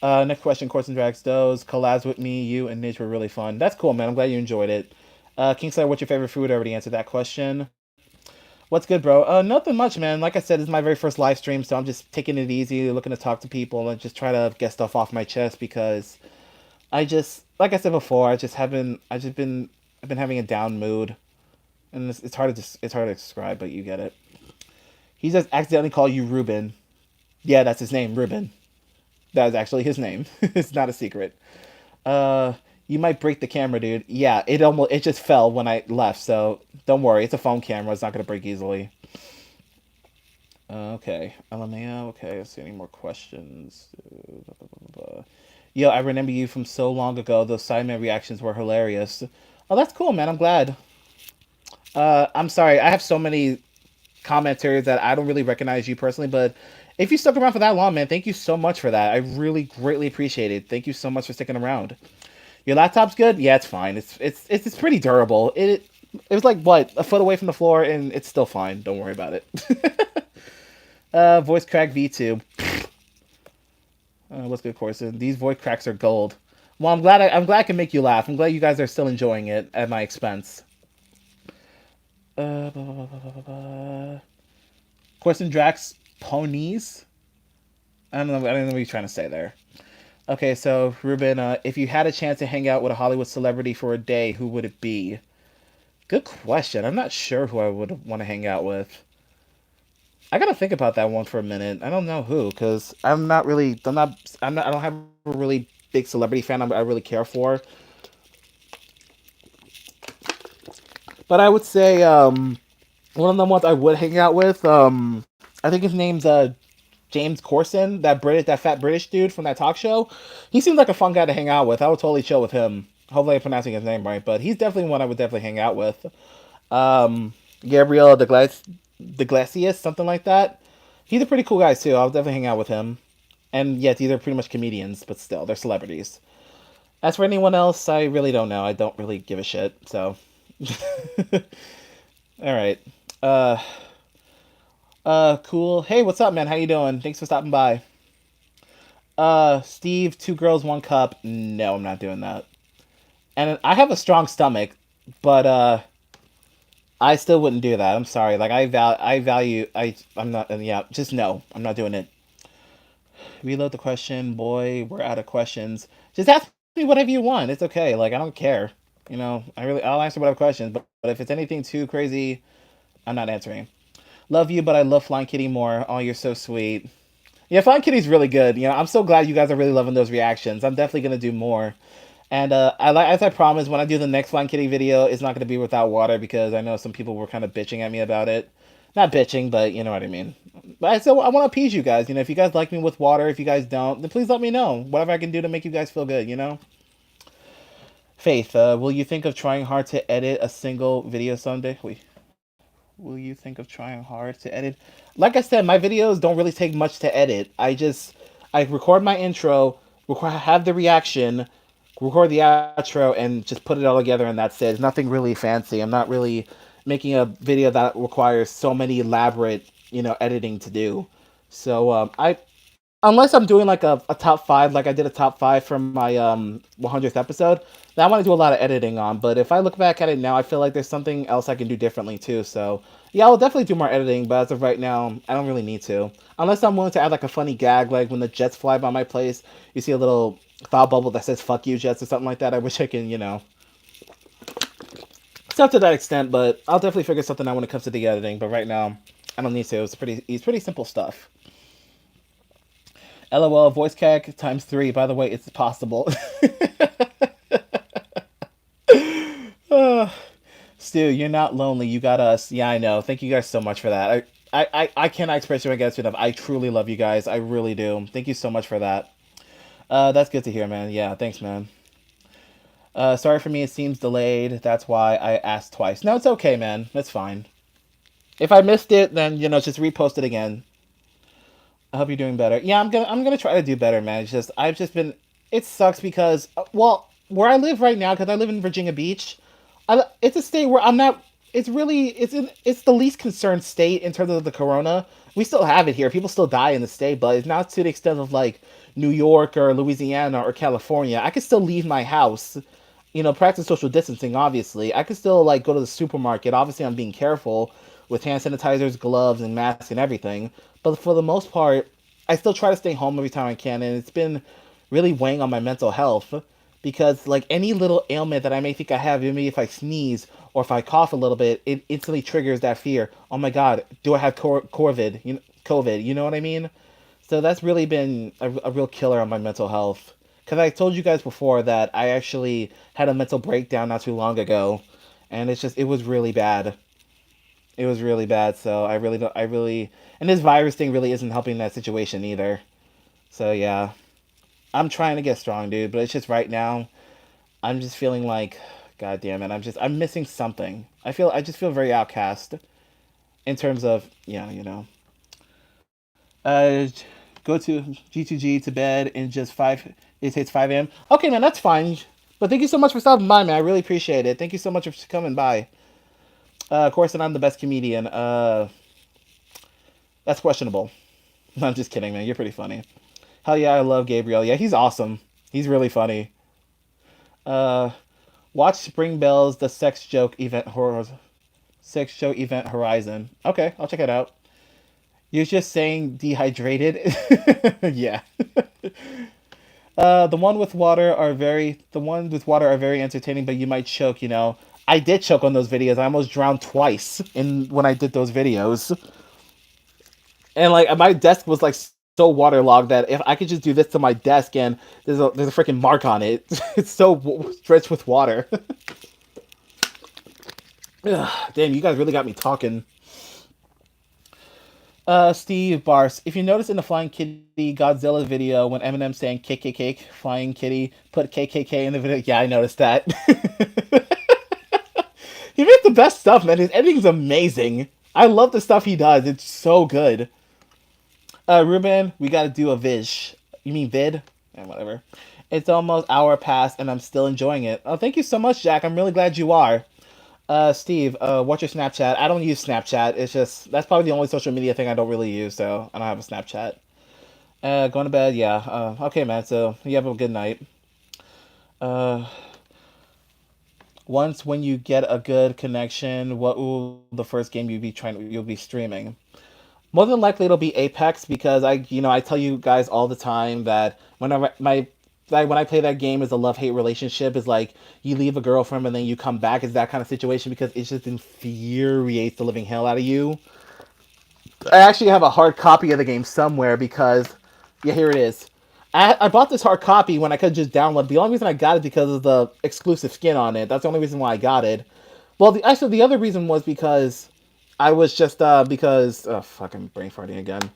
Next question, Courts and Drags Does. Collabs with me, you, and Nidge were really fun. That's cool, man. I'm glad you enjoyed it. Kingslayer, what's your favorite food? I already answered that question. What's good, bro? Nothing much, man. Like I said, this is my very first live stream, so I'm just taking it easy, looking to talk to people, and just try to get stuff off my chest because like I said before, I've been having a down mood, and it's hard to describe, but you get it. He just accidentally called you Ruben. Yeah, that's his name, Ruben. That is actually his name. It's not a secret. Uh, you might break the camera, dude. Yeah, it just fell when I left, so don't worry. It's a phone camera. It's not gonna break easily. Okay, LMAO. Okay, let's see any more questions. Yo, I remember you from so long ago. Those Sideman reactions were hilarious. Oh, that's cool, man. I'm glad. I'm sorry. I have so many commenters that I don't really recognize you personally, but if you stuck around for that long, man, thank you so much for that. I really greatly appreciate it. Thank you so much for sticking around. Your laptop's good? Yeah, it's fine. It's pretty durable. It was like what, a foot away from the floor, and it's still fine. Don't worry about it. Voice crack V2. What's good, Corson? These voice cracks are gold. Well, I'm glad I can make you laugh. I'm glad you guys are still enjoying it at my expense. Blah, blah, blah, blah. Corson Drax ponies. I don't know what you're trying to say there. Okay, so Ruben, if you had a chance to hang out with a Hollywood celebrity for a day, who would it be? Good question. I'm not sure who I would want to hang out with. I gotta think about that one for a minute. I don't know who, because I don't have a really big celebrity fan I really care for. But I would say one of the ones I would hang out with. I think his name's James Corson, that fat British dude from that talk show. He seems like a fun guy to hang out with. I would totally chill with him. Hopefully, I'm pronouncing his name right, but he's definitely one I would definitely hang out with. Um, Gabriel de Glacius, something like that. He's a pretty cool guy too. I'll definitely hang out with him. And yet, these are pretty much comedians, but still, they're celebrities. As for anyone else, I really don't know. I don't really give a shit. So, all right. Uh, cool. Hey, what's up, man? How you doing? Thanks for stopping by. Steve, two girls, one cup. No, I'm not doing that. And I have a strong stomach, but I still wouldn't do that. I'm sorry. Like I value, I'm not. Yeah, just no. I'm not doing it. Reload the question, boy. We're out of questions. Just ask me whatever you want. It's okay. Like I don't care. I'll answer whatever questions. But if it's anything too crazy, I'm not answering. Love you, but I love Flying Kitty more. Oh, you're so sweet. Yeah, Flying Kitty's really good. I'm so glad you guys are really loving those reactions. I'm definitely gonna do more. And as I promised, when I do the next Flying Kitty video, it's not gonna be without water because I know some people were kind of bitching at me about it. Not bitching, but you know what I mean. But I want to appease you guys. If you guys like me with water, if you guys don't, then please let me know. Whatever I can do to make you guys feel good. Faith, will you think of trying hard to edit a single video someday? Wait, will you think of trying hard to edit? Like I said, my videos don't really take much to edit. I record my intro, have the reaction, record the outro, and just put it all together, and that's it. It's nothing really fancy. I'm not really making a video that requires so many elaborate, editing to do. So I unless I'm doing like a top five, like I did a top five from my 100th episode, that I want to do a lot of editing on. But if I look back at it now, I feel like there's something else I can do differently too. So yeah, I'll definitely do more editing. But as of right now, I don't really need to, unless I'm willing to add like a funny gag, like when the jets fly by my place, you see a little thought bubble that says "fuck you, jets" or something like that. I wish I can, stuff to that extent. But I'll definitely figure something out when it comes to the editing. But right now, I don't need to. It's pretty simple stuff. LOL, voice cag times 3. By the way, it's possible. uh, Stu, you're not lonely. You got us. Yeah, I know. Thank you guys so much for that. I cannot express your gratitude enough. I truly love you guys. I really do. Thank you so much for that. That's good to hear, man. Yeah, thanks, man. Sorry for me. It seems delayed. That's why I asked twice. No, it's okay, man. That's fine. If I missed it, then just repost it again. I hope you're doing better. Yeah, I'm gonna try to do better, man. I've just been. It sucks because where I live right now, because I live in Virginia Beach, it's a state where I'm not. It's the least concerned state in terms of the corona. We still have it here. People still die in the state, but it's not to the extent of like New York or Louisiana or California. I can still leave my house, practice social distancing. Obviously, I can still like go to the supermarket. Obviously, I'm being careful with hand sanitizers, gloves, and masks and everything. But for the most part, I still try to stay home every time I can, and it's been really weighing on my mental health because like any little ailment that I may think I have, maybe if I sneeze or if I cough a little bit, it instantly triggers that fear. Oh my God, do I have COVID? COVID. You know what I mean? So that's really been a real killer on my mental health. Because I told you guys before that I actually had a mental breakdown not too long ago, and it was really bad. It was really bad. So I really don't. I really and this virus thing really isn't helping that situation either. So yeah, I'm trying to get strong, dude. But it's just right now, I'm just feeling like, God damn it, I'm missing something. I just feel very outcast in terms of Uh, go to G2G to bed in just five. It takes 5 a.m. Okay, man, that's fine. But thank you so much for stopping by, man. I really appreciate it. Thank you so much for coming by. Of course, and I'm the best comedian. That's questionable. I'm just kidding, man. You're pretty funny. Hell yeah, I love Gabriel. Yeah, he's awesome. He's really funny. Uh, Watch Spring Bells, the sex show event Horizon. Okay, I'll check it out. You're just saying dehydrated. Yeah. The ones with water are very entertaining, but you might choke. I did choke on those videos. I almost drowned twice in when I did those videos, and like my desk was like so waterlogged that if I could just do this to my desk and there's a freaking mark on it, it's so drenched with water. Ugh, damn, you guys really got me talking. Steve Bars, if you notice in the Flying Kitty Godzilla video when Eminem saying "kick, kick, kick," Flying Kitty put KKK in the video. Yeah, I noticed that. He makes the best stuff, man. His editing's amazing. I love the stuff he does. It's so good. Ruben, we gotta do a vish. You mean vid? Yeah, whatever. It's almost hour past and I'm still enjoying it. Oh, thank you so much, Jack. I'm really glad you are. Steve, what's your Snapchat? I don't use Snapchat. It's just that's probably the only social media thing I don't really use, so I don't have a Snapchat. Going to bed, yeah. Okay, man. So you have a good night. Uh, Once when you get a good connection, what will the first game you'll be streaming? More than likely it'll be Apex because I tell you guys all the time that when I play that game is a love hate relationship is like you leave a girlfriend and then you come back is that kind of situation because it just infuriates the living hell out of you. I actually have a hard copy of the game somewhere because yeah, here it is. I bought this hard copy when I could just download. The only reason I got it because of the exclusive skin on it. That's the only reason why I got it. Well, the other reason was because I was just because fucking brain farting again.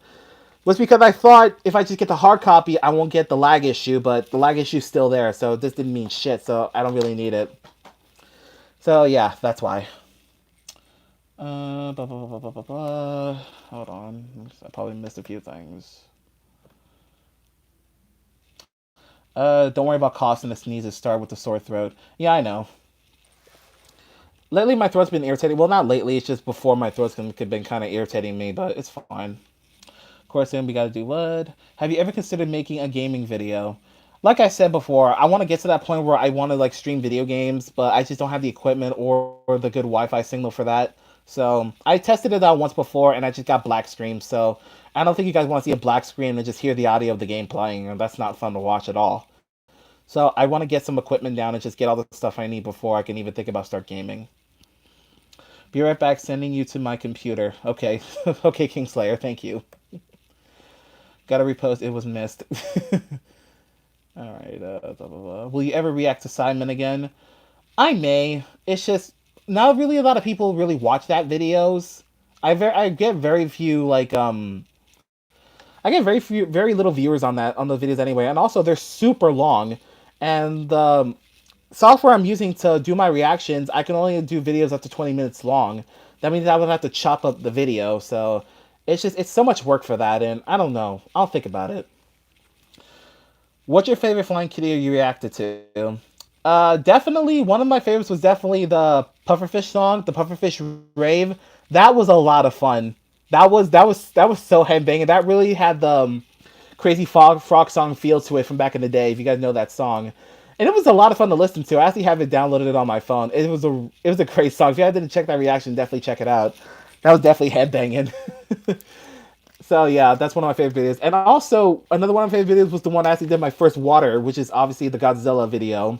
Was because I thought if I just get the hard copy, I won't get the lag issue, but the lag issue's still there, so this didn't mean shit, so I don't really need it. So yeah, that's why. Blah, blah, blah, blah, blah, blah, blah. Hold on, I probably missed a few things. Don't worry about coughs and the sneezes. Start with the sore throat. Yeah, I know. Lately, my throat's been irritating. Well, not lately. It's just before my throat's been kind of irritating me, but it's fine. Of course, then we gotta do what? Have you ever considered making a gaming video? Like I said before, I want to get to that point where I want to like stream video games, but I just don't have the equipment or the good Wi-Fi signal for that. So I tested it out once before, and I just got black screen. So I don't think you guys want to see a black screen and just hear the audio of the game playing, and that's not fun to watch at all. So I want to get some equipment down and just get all the stuff I need before I can even think about start gaming. Be right back, sending you to my computer. Okay, okay, Kingslayer, thank you. Gotta repost. It was missed. All right. Blah, blah, blah. Will you ever react to Simon again? I may. It's just not really a lot of people really watch that videos. I get very few I get very little viewers on those videos anyway, and also they're super long, and the software I'm using to do my reactions, I can only do videos up to 20 minutes long. That means I would have to chop up the video, so it's so much work for that, and I don't know. I'll think about it. What's your favorite Flying Kitty you reacted to? Definitely one of my favorites was definitely the Pufferfish song, the Pufferfish rave. That was a lot of fun. That was so headbanging. That really had the crazy frog song feel to it from back in the day. If you guys know that song, and it was a lot of fun to listen to. I actually have it downloaded on my phone. It was a great song. If you guys didn't check that reaction, definitely check it out. That was definitely headbanging. So yeah, that's one of my favorite videos. And also another one of my favorite videos was the one I actually did my first water, which is obviously the Godzilla video.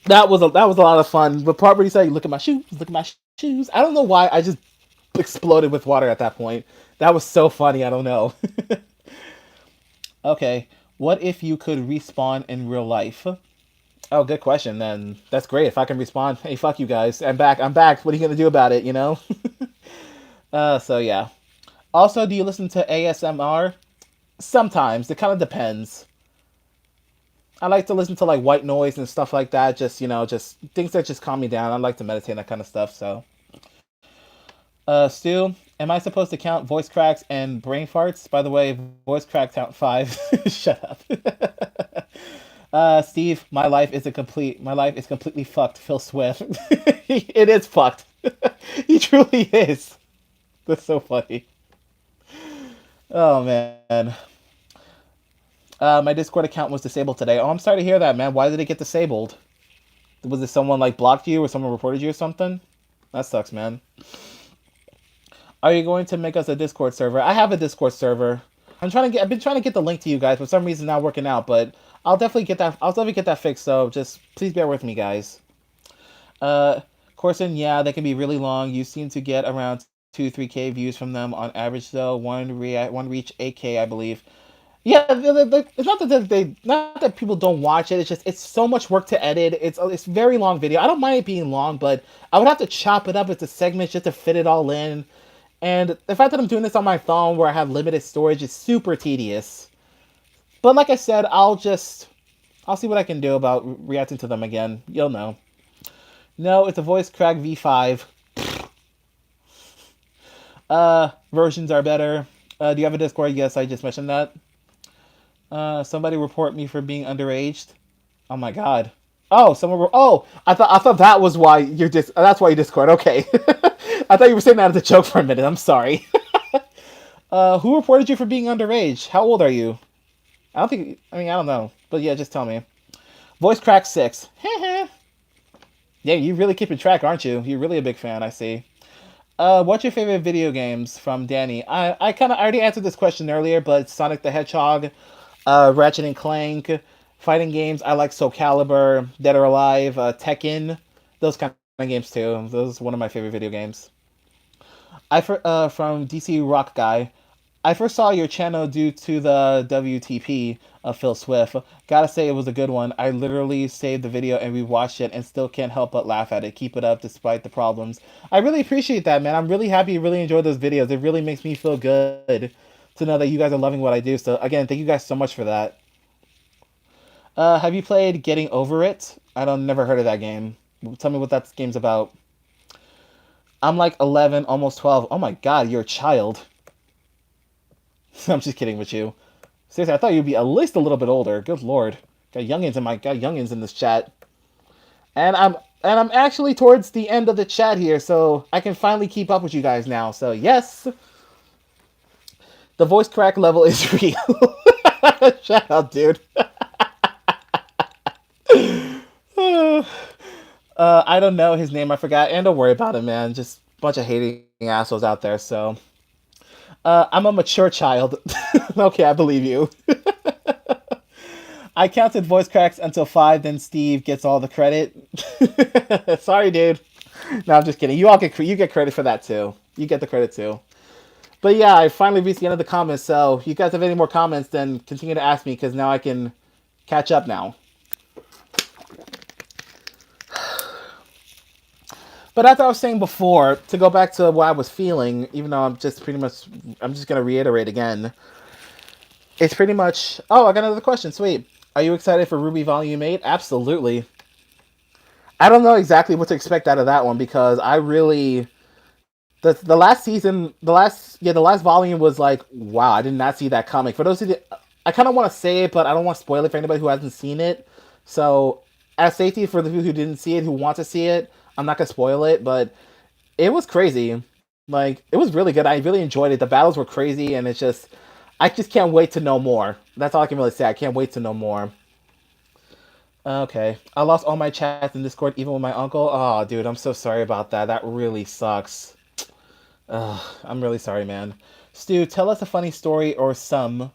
That was a lot of fun. The part where he said, "Look at my shoes, look at my shoes." I don't know why I just exploded with water at that point. That was so funny. I don't know. Okay, what if you could respawn in real life? Oh, good question. Then that's great. If I can respawn, hey, fuck you guys. I'm back. I'm back. What are you gonna do about it? So yeah. Also, do you listen to ASMR? Sometimes. It kind of depends. I like to listen to like white noise and stuff like that. Just things that just calm me down. I like to meditate and that kind of stuff. So, Stu, am I supposed to count voice cracks and brain farts? By the way, voice crack count 5. Shut up. Steve, my life is completely fucked. Phil Swift. It is fucked. He truly is. That's so funny. Oh man. My Discord account was disabled today. Oh, I'm sorry to hear that, man. Why did it get disabled? Was it someone like blocked you or someone reported you or something? That sucks, man. Are you going to make us a Discord server? I have a Discord server. I've been trying to get the link to you guys. For some reason, not working out, but I'll definitely get that. I'll definitely get that fixed. So just please bear with me, guys. Corson, yeah, they can be really long. You seem to get around 2-3K views from them on average, though. One reach 8K, I believe. Yeah, it's not that not that people don't watch it. It's just it's so much work to edit. It's very long video. I don't mind it being long, but I would have to chop it up into segments just to fit it all in. And the fact that I'm doing this on my phone where I have limited storage is super tedious. But like I said, I'll see what I can do about reacting to them again. You'll know. No, it's a voice crack V5. Versions are better. Do you have a Discord? Yes, I just mentioned that. Somebody report me for being underaged. Oh my god. Oh, oh, I thought that was why that's why you Discord. Okay. I thought you were saying that as a joke for a minute. I'm sorry. Who reported you for being underage? How old are you? I don't know. But yeah, just tell me. Voice crack 6. Yeah, you really keeping track, aren't you? You're really a big fan, I see. What's your favorite video games from Danny? I already answered this question earlier, but Sonic the Hedgehog, Ratchet and Clank, fighting games. I like Soul Calibur, Dead or Alive, Tekken, those kind of games too. Those are one of my favorite video games. From DC Rock Guy. I first saw your channel due to the WTP of Phil Swift. Gotta say it was a good one. I literally saved the video and rewatched it and still can't help but laugh at it. Keep it up despite the problems. I really appreciate that, man. I'm really happy you really enjoyed those videos. It really makes me feel good to know that you guys are loving what I do. So again, thank you guys so much for that. Have you played Getting Over It? Never heard of that game. Tell me what that game's about. I'm like 11, almost 12. Oh my god, you're a child. I'm just kidding with you. Seriously, I thought you'd be at least a little bit older. Good lord. Got youngins in this chat. And I'm actually towards the end of the chat here, so I can finally keep up with you guys now. So yes. The voice crack level is real. Shout out, dude. I don't know his name, I forgot, and don't worry about it, man. Just a bunch of hating assholes out there, so. I'm a mature child. Okay, I believe you. I counted voice cracks until 5, then Steve gets all the credit. Sorry, dude. No, I'm just kidding. You get credit for that too. You get the credit too. But yeah, I finally reached the end of the comments, so if you guys have any more comments, then continue to ask me, because now I can catch up now. But as I was saying before, to go back to what I was feeling, even though I'm just going to reiterate again. It's pretty much, oh, I got another question, sweet. Are you excited for Ruby Volume 8? Absolutely. I don't know exactly what to expect out of that one, because I really, the last season, the last volume was like, wow, I did not see that coming. For those of you, I kind of want to say it, but I don't want to spoil it for anybody who hasn't seen it. So, as safety for the people who didn't see it, who want to see it, I'm not going to spoil it, but it was crazy. Like, it was really good. I really enjoyed it. The battles were crazy, and I just can't wait to know more. That's all I can really say. I can't wait to know more. Okay. I lost all my chats in Discord, even with my uncle. Oh, dude, I'm so sorry about that. That really sucks. I'm really sorry, man. Stu, tell us a funny story or some.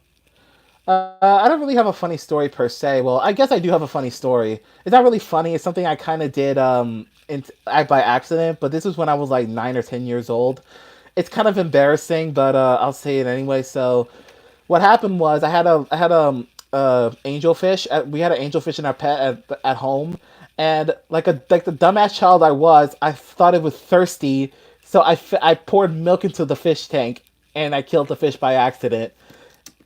I don't really have a funny story per se. Well, I guess I do have a funny story. It's not really funny. It's something I kind of did by accident, but this was when I was like 9 or 10 years old. It's kind of embarrassing, but I'll say it anyway. So, what happened was I had angelfish. We had an angelfish in our pet at home, and like the dumbass child I was, I thought it was thirsty, so I poured milk into the fish tank, and I killed the fish by accident.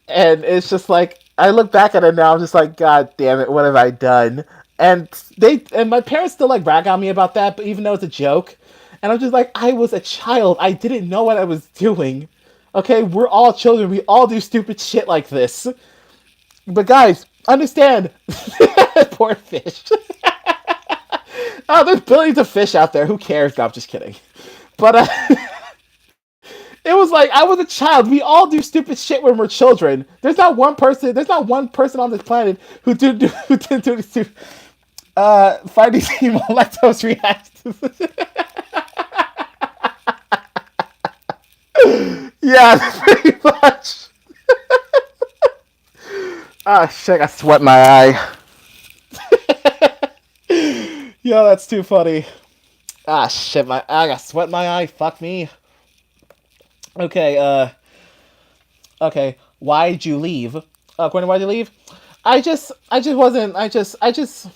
And it's just like, I look back at it now, I'm just like, God damn it, what have I done? And my parents still like rag on me about that, but even though it's a joke, and I'm just like, I was a child, I didn't know what I was doing. Okay, we're all children, we all do stupid shit like this. But guys, understand, poor fish. Oh, there's billions of fish out there, who cares? No, I'm just kidding. But, it was like, I was a child. We all do stupid shit when we're children. There's not one person on this planet who didn't do this to fighting lactose reactions. Yeah, pretty much. Ah, shit! I sweat my eye. Yo, that's too funny. Ah, shit! I got sweat in my eye. Fuck me. Okay. Okay. Why'd you leave? Courtney, why'd you leave? I just wasn't. I just. It's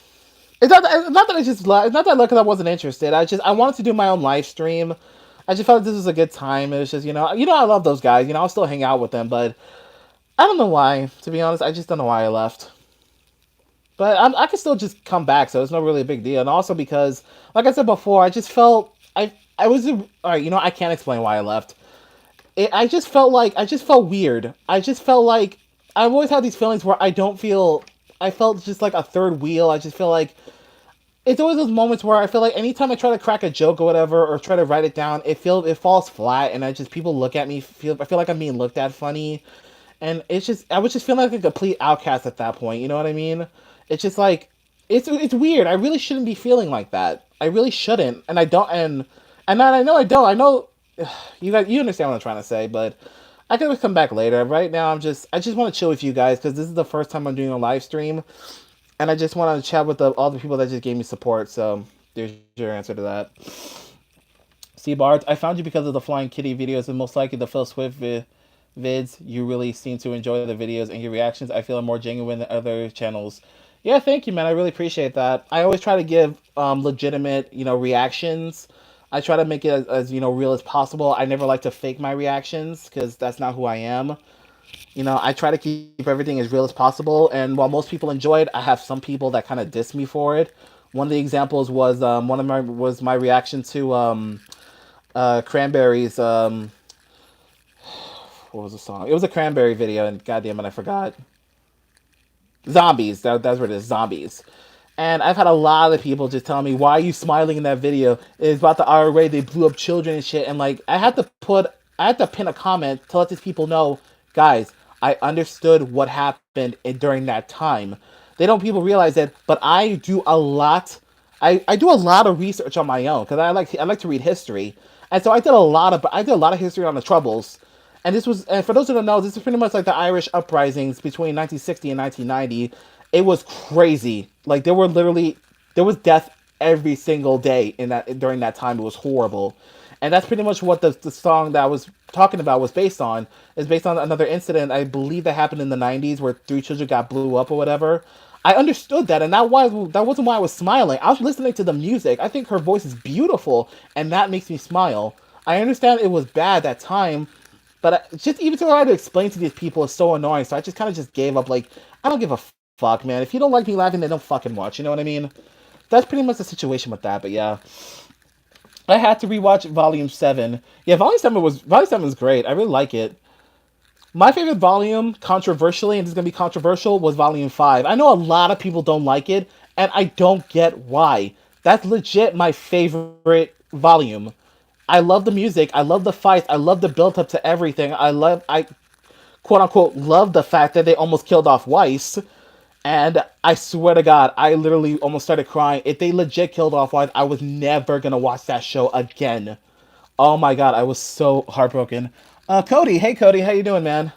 not that I just. It's not that I because I wasn't interested. I wanted to do my own live stream. I just felt like this was a good time. It was just, I love those guys. I'll still hang out with them, but I don't know why. To be honest, I just don't know why I left. But I can still just come back, so it's not really a big deal. And also because, like I said before, I just felt I was all right. I can't explain why I left. I just felt weird. I just felt like I've always had these feelings where I don't feel. I felt just like a third wheel. I just feel like it's always those moments where I feel like anytime I try to crack a joke or whatever, or try to write it down, it falls flat, and people look at me. I feel like I'm being looked at funny, and I was just feeling like a complete outcast at that point. You know what I mean? It's just like it's weird. I really shouldn't be feeling like that. I really shouldn't, and I don't. And I know I don't. I know you understand what I'm trying to say, but I can always come back later. Right now, I just want to chill with you guys because this is the first time I'm doing a live stream, and I just want to chat with all the people that just gave me support. So there's your answer to that. See, Bart, I found you because of the Flying Kitty videos and most likely the Phil Swift vids. You really seem to enjoy the videos and your reactions. I feel are more genuine than other channels. Yeah, thank you, man. I really appreciate that. I always try to give legitimate, reactions. I try to make it as real as possible. I never like to fake my reactions because that's not who I am. I try to keep everything as real as possible. And while most people enjoy it, I have some people that kind of diss me for it. One of the examples was my reaction to Cranberries. What was the song? It was a Cranberry video, and goddamn it, I forgot. Zombies. That's what it is. Zombies. And I've had a lot of people just tell me, "Why are you smiling in that video? It's about the IRA. They blew up children and shit." And like, I had to pin a comment to let these people know, guys, I understood what happened during that time. They don't people realize that, but I do a lot. I do a lot of research on my own because I like to read history, and so I did a lot of history on the Troubles. And for those who don't know, this is pretty much like the Irish uprisings between 1960 and 1990. It was crazy. Like there was death every single day during that time. It was horrible, and that's pretty much what the song that I was talking about was based on. Is based on another incident I believe that happened in the 90s where three children got blew up or whatever. I understood that, and that wasn't why I was smiling. I was listening to the music. I think her voice is beautiful, and that makes me smile. I understand it was bad that time, but just even to try to explain to these people is so annoying. So I just kind of just gave up. Like, I don't give a fuck, man. If you don't like me laughing, then don't fucking watch. You know what I mean? That's pretty much the situation with that. But yeah, I had to rewatch Volume 7. Yeah, Volume 7 was great. I really like it. My favorite volume, controversially, and this is gonna be controversial, was Volume 5. I know a lot of people don't like it, and I don't get why. That's legit my favorite volume. I love the music. I love the fights. I love the build up to everything. I quote unquote love the fact that they almost killed off Weiss. And I swear to God, I literally almost started crying. If they legit killed off Weiss, I was never gonna watch that show again. Oh my God, I was so heartbroken. Cody, hey Cody, how you doing, man?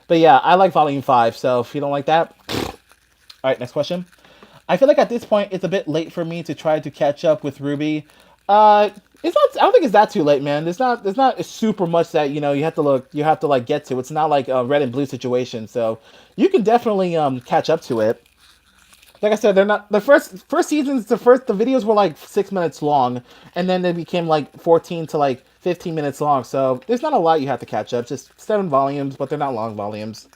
But yeah, I like Volume 5, so if you don't like that, alright, next question. I feel like at this point it's a bit late for me to try to catch up with Ruby. Uh, it's not. I don't think it's that too late, man. There's not super much that you have to like get to. It's not like a red and blue situation, so you can definitely catch up to it. Like I said, they're not the first seasons. The videos were like 6 minutes long, and then they became like 14 to like 15 minutes long. So there's not a lot you have to catch up. Just 7 volumes, but they're not long volumes.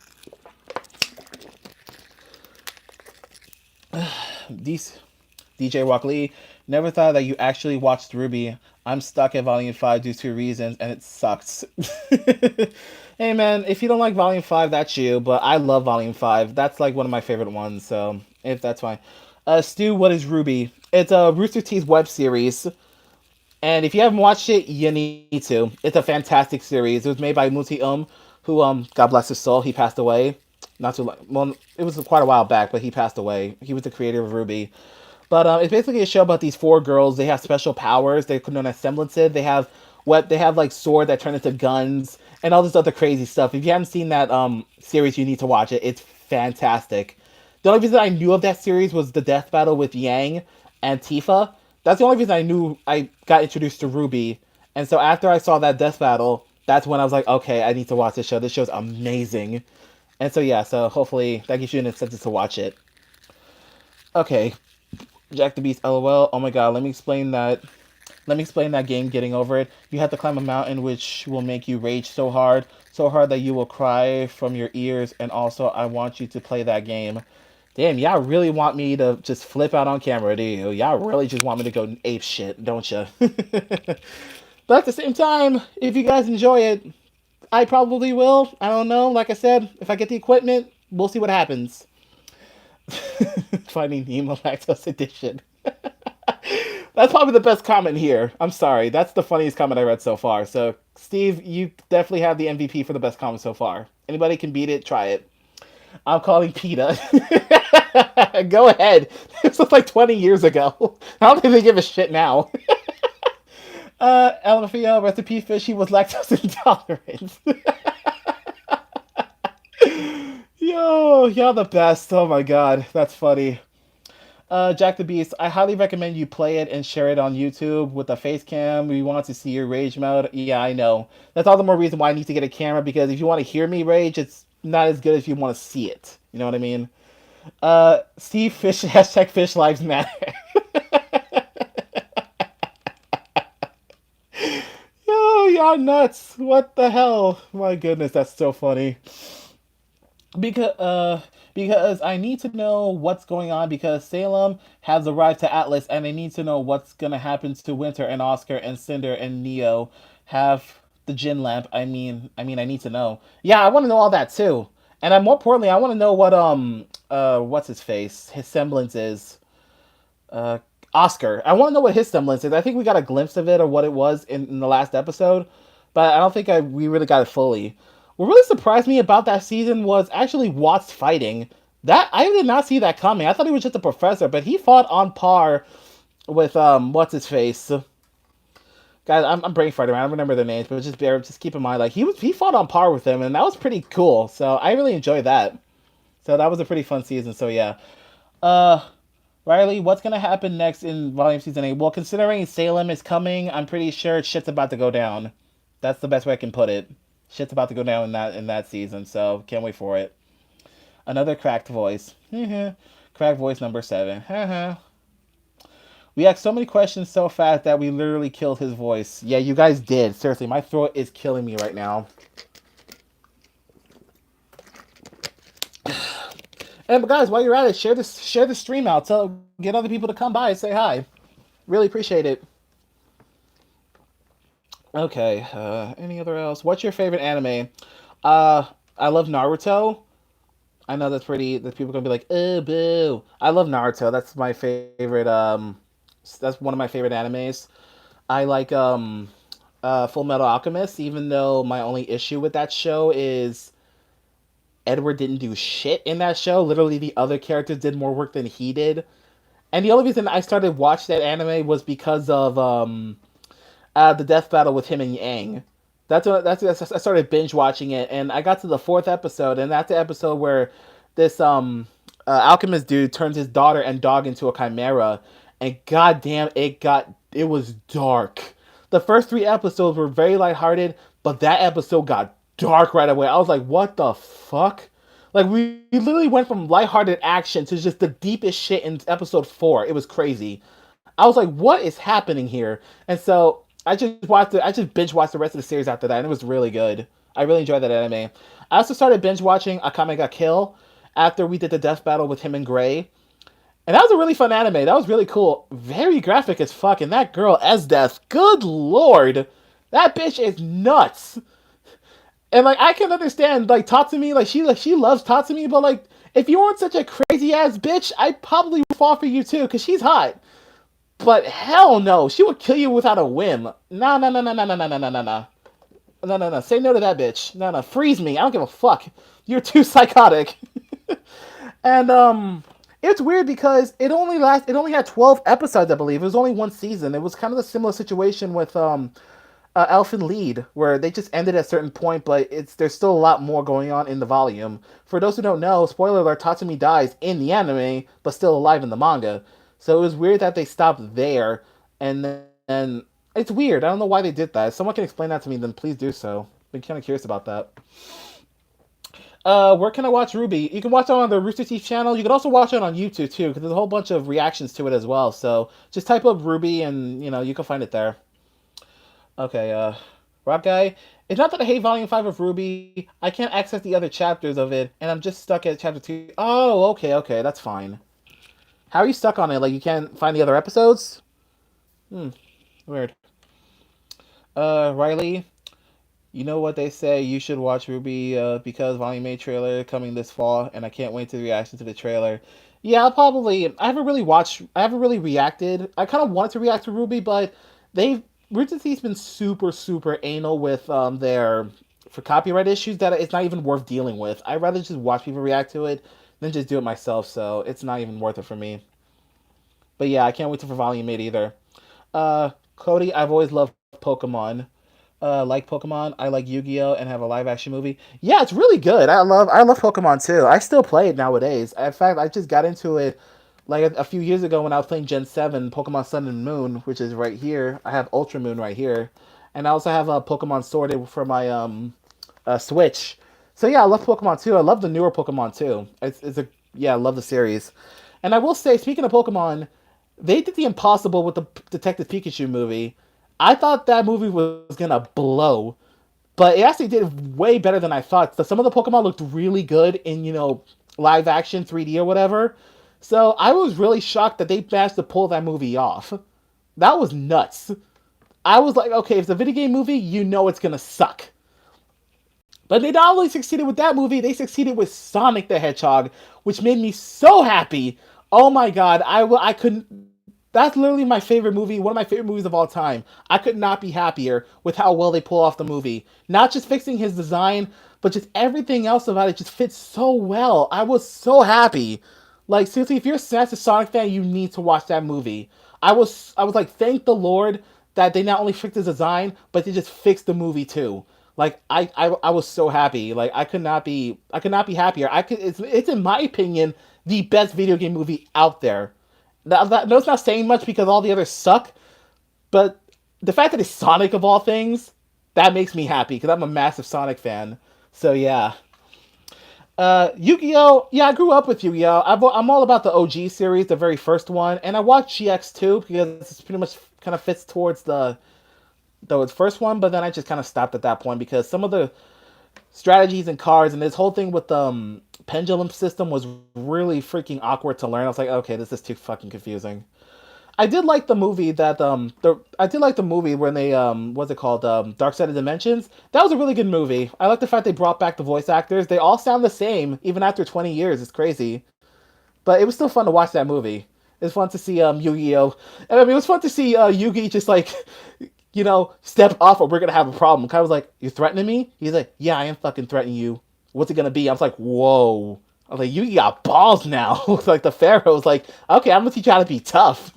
These DJ Rock Lee, never thought that you actually watched Ruby. I'm stuck at Volume 5 due to reasons, and it sucks. Hey man, if you don't like Volume 5, that's you, but I love Volume 5. That's like one of my favorite ones, so if that's fine. Stu, what is Ruby? It's a Rooster Teeth web series, and if you haven't watched it, you need to. It's a fantastic series. It was made by Muti who, God bless his soul, he passed away. Not too long. Well, it was quite a while back, but he passed away. He was the creator of Ruby. But it's basically a show about these 4 girls. They have special powers. They're known as semblances. They have like sword that turn into guns and all this other crazy stuff. If you haven't seen that series, you need to watch it. It's fantastic. The only reason I knew of that series was the death battle with Yang and Tifa. That's the only reason I knew I got introduced to Ruby. And so after I saw that death battle, that's when I was like, okay, I need to watch this show. This show's amazing. And so yeah, so hopefully that gives you an incentive to watch it. Okay, Jack the Beast, LOL. Oh my god, let me explain that. Let me explain that game, Getting Over It. You have to climb a mountain which will make you rage so hard that you will cry from your ears, and also I want you to play that game. Damn, y'all really want me to just flip out on camera, do you? Y'all really just want me to go ape shit, don't you? But at the same time, if you guys enjoy it, I probably will. I don't know. Like I said, if I get the equipment, we'll see what happens. Finding Nemo Lactose Edition. That's probably the best comment here. I'm sorry. That's the funniest comment I read so far. So, Steve, you definitely have the MVP for the best comment so far. Anybody can beat it, try it. I'm calling PETA. Go ahead. This was like 20 years ago. I don't think they give a shit now. LFEO, recipe fish, he was lactose intolerant. Yo, y'all the best. Oh my god, that's funny. Jack the Beast, I highly recommend you play it and share it on YouTube with a face cam. We want to see your rage mode. Yeah, I know. That's all the more reason why I need to get a camera, because if you want to hear me rage, it's not as good as if you want to see it. You know what I mean? Steve Fish, hashtag Fish Lives Matter. Yo, y'all nuts. What the hell? My goodness, that's so funny. Because I need to know what's going on, because Salem has arrived to Atlas, and I need to know what's gonna happen to Winter and Oscar and Cinder and Neo have the Gin Lamp. I need to know. Yeah, I want to know all that too. And more importantly, I want to know what what's his face, his semblance is. Uh, Oscar. I want to know what his semblance is. I think we got a glimpse of it or what it was in the last episode, but I don't think we really got it fully. What really surprised me about that season was actually Watts fighting. That I did not see that coming. I thought he was just a professor, but he fought on par with what's his face. Guys, I'm brain farting. I don't remember their names, but just keep in mind, like he fought on par with him, and that was pretty cool. So I really enjoyed that. So that was a pretty fun season. So yeah, uh, Riley, what's gonna happen next in Volume Season 8? Well, considering Salem is coming, I'm pretty sure shit's about to go down. That's the best way I can put it. Shit's about to go down in that season, so can't wait for it. Another cracked voice. Cracked voice number 7. We asked so many questions so fast that we literally killed his voice. Yeah, you guys did. Seriously, my throat is killing me right now. And guys, while you're at it, share the stream out. Get other people to come by and say hi. Really appreciate it. Okay, any other else? What's your favorite anime? I love Naruto. I know that people are gonna be like, oh boo. I love Naruto. That's my favorite, that's one of my favorite animes. I like, Full Metal Alchemist, even though my only issue with that show is Edward didn't do shit in that show. Literally, the other characters did more work than he did. And the only reason I started watching that anime was because of, the death battle with him and Yang. I started binge watching it, and I got to the 4th episode, and that's the episode where this alchemist dude turns his daughter and dog into a chimera, and goddamn, it was dark. The first 3 episodes were very lighthearted, but that episode got dark right away. I was like, what the fuck? Like, we literally went from lighthearted action to just the deepest shit in episode 4. It was crazy. I was like, what is happening here? And so I just binge watched the rest of the series after that, and it was really good. I really enjoyed that anime. I also started binge watching Akame ga Kill after we did the death battle with him and Gray. And that was a really fun anime. That was really cool. Very graphic as fuck. And that girl, Esdeath, good lord. That bitch is nuts. And like, I can understand, like, Tatsumi, like she loves Tatsumi, but like, if you weren't such a crazy ass bitch, I'd probably fall for you too, because she's hot. But hell no, she would kill you without a whim. No. No. Say no to that bitch. No. Freeze me. I don't give a fuck. You're too psychotic. And it's weird because it only had 12 episodes, I believe. It was only one season. It was kind of a similar situation with Elfen Lied, where they just ended at a certain point, but there's still a lot more going on in the volume. For those who don't know, spoiler alert: Tatsumi dies in the anime, but still alive in the manga. So it was weird that they stopped there, and it's weird. I don't know why they did that. If someone can explain that to me, then please do so. I'm kind of curious about that. Where can I watch Ruby? You can watch it on the Rooster Teeth channel. You can also watch it on YouTube too, because there's a whole bunch of reactions to it as well. So just type up Ruby, and you can find it there. Okay, Rock Guy. It's not that I hate Volume 5 of Ruby. I can't access the other chapters of it, and I'm just stuck at Chapter 2. Oh, okay, that's fine. How are you stuck on it? Like, you can't find the other episodes? Weird. Riley, you know what they say, you should watch Ruby, because Volume 8 trailer coming this fall, and I can't wait to reaction to the trailer. Yeah, I haven't really reacted. I kind of wanted to react to Ruby, but Rooster Teeth's been super, super anal with for copyright issues that it's not even worth dealing with. I'd rather just watch people react to it than just do it myself, so it's not even worth it for me. But yeah, I can't wait for Volume 8 either. Cody, I've always loved Pokemon. Like Pokemon, I like Yu-Gi-Oh! And have a live action movie. Yeah, it's really good. I love Pokemon too. I still play it nowadays. In fact, I just got into it like a few years ago when I was playing Gen 7, Pokemon Sun and Moon, which is right here. I have Ultra Moon right here. And I also have a Pokemon Sword for my Switch. So yeah, I love Pokemon too. I love the newer Pokemon too. I love the series. And I will say, speaking of Pokemon, they did the impossible with the Detective Pikachu movie. I thought that movie was gonna blow, but it actually did way better than I thought. So some of the Pokemon looked really good in live action 3D or whatever. So I was really shocked that they managed to pull that movie off. That was nuts. I was like, okay, if it's a video game movie, it's gonna suck. But they not only succeeded with that movie, they succeeded with Sonic the Hedgehog, which made me so happy. Oh my god, I couldn't. That's literally my favorite movie, one of my favorite movies of all time. I could not be happier with how well they pull off the movie. Not just fixing his design, but just everything else about it just fits so well. I was so happy. Like, seriously, if you're a Sonic fan, you need to watch that movie. I was like, thank the Lord that they not only fixed his design, but they just fixed the movie too. Like, I was so happy. Like, I could not be happier. It's in my opinion the best video game movie out there. No, it's not saying much because all the others suck, but the fact that it's Sonic of all things, that makes me happy because I'm a massive Sonic fan. So yeah. Yu-Gi-Oh! Yeah, I grew up with Yu-Gi-Oh! I'm all about the OG series, the very first one, and I watched GX too because it's pretty much kind of fits towards the first one, but then I just kind of stopped at that point because some of the strategies and cards and this whole thing with pendulum system was really freaking awkward to learn. I was like, okay, this is too fucking confusing. I did like the movie when they what's it called, Dark Side of Dimensions. That was a really good movie. I like the fact they brought back the voice actors. They all sound the same even after 20 years. It's crazy, but it was still fun to watch that movie. It was fun to see Yu-Gi-Oh! And I mean, it was fun to see Yugi just like step off or we're gonna have a problem. Kai was like, you threatening me? He's like, yeah, I am fucking threatening you. What's it gonna be? I was like, whoa. I was like, you got balls now. Like the Pharaoh was like, okay, I'm gonna teach you how to be tough.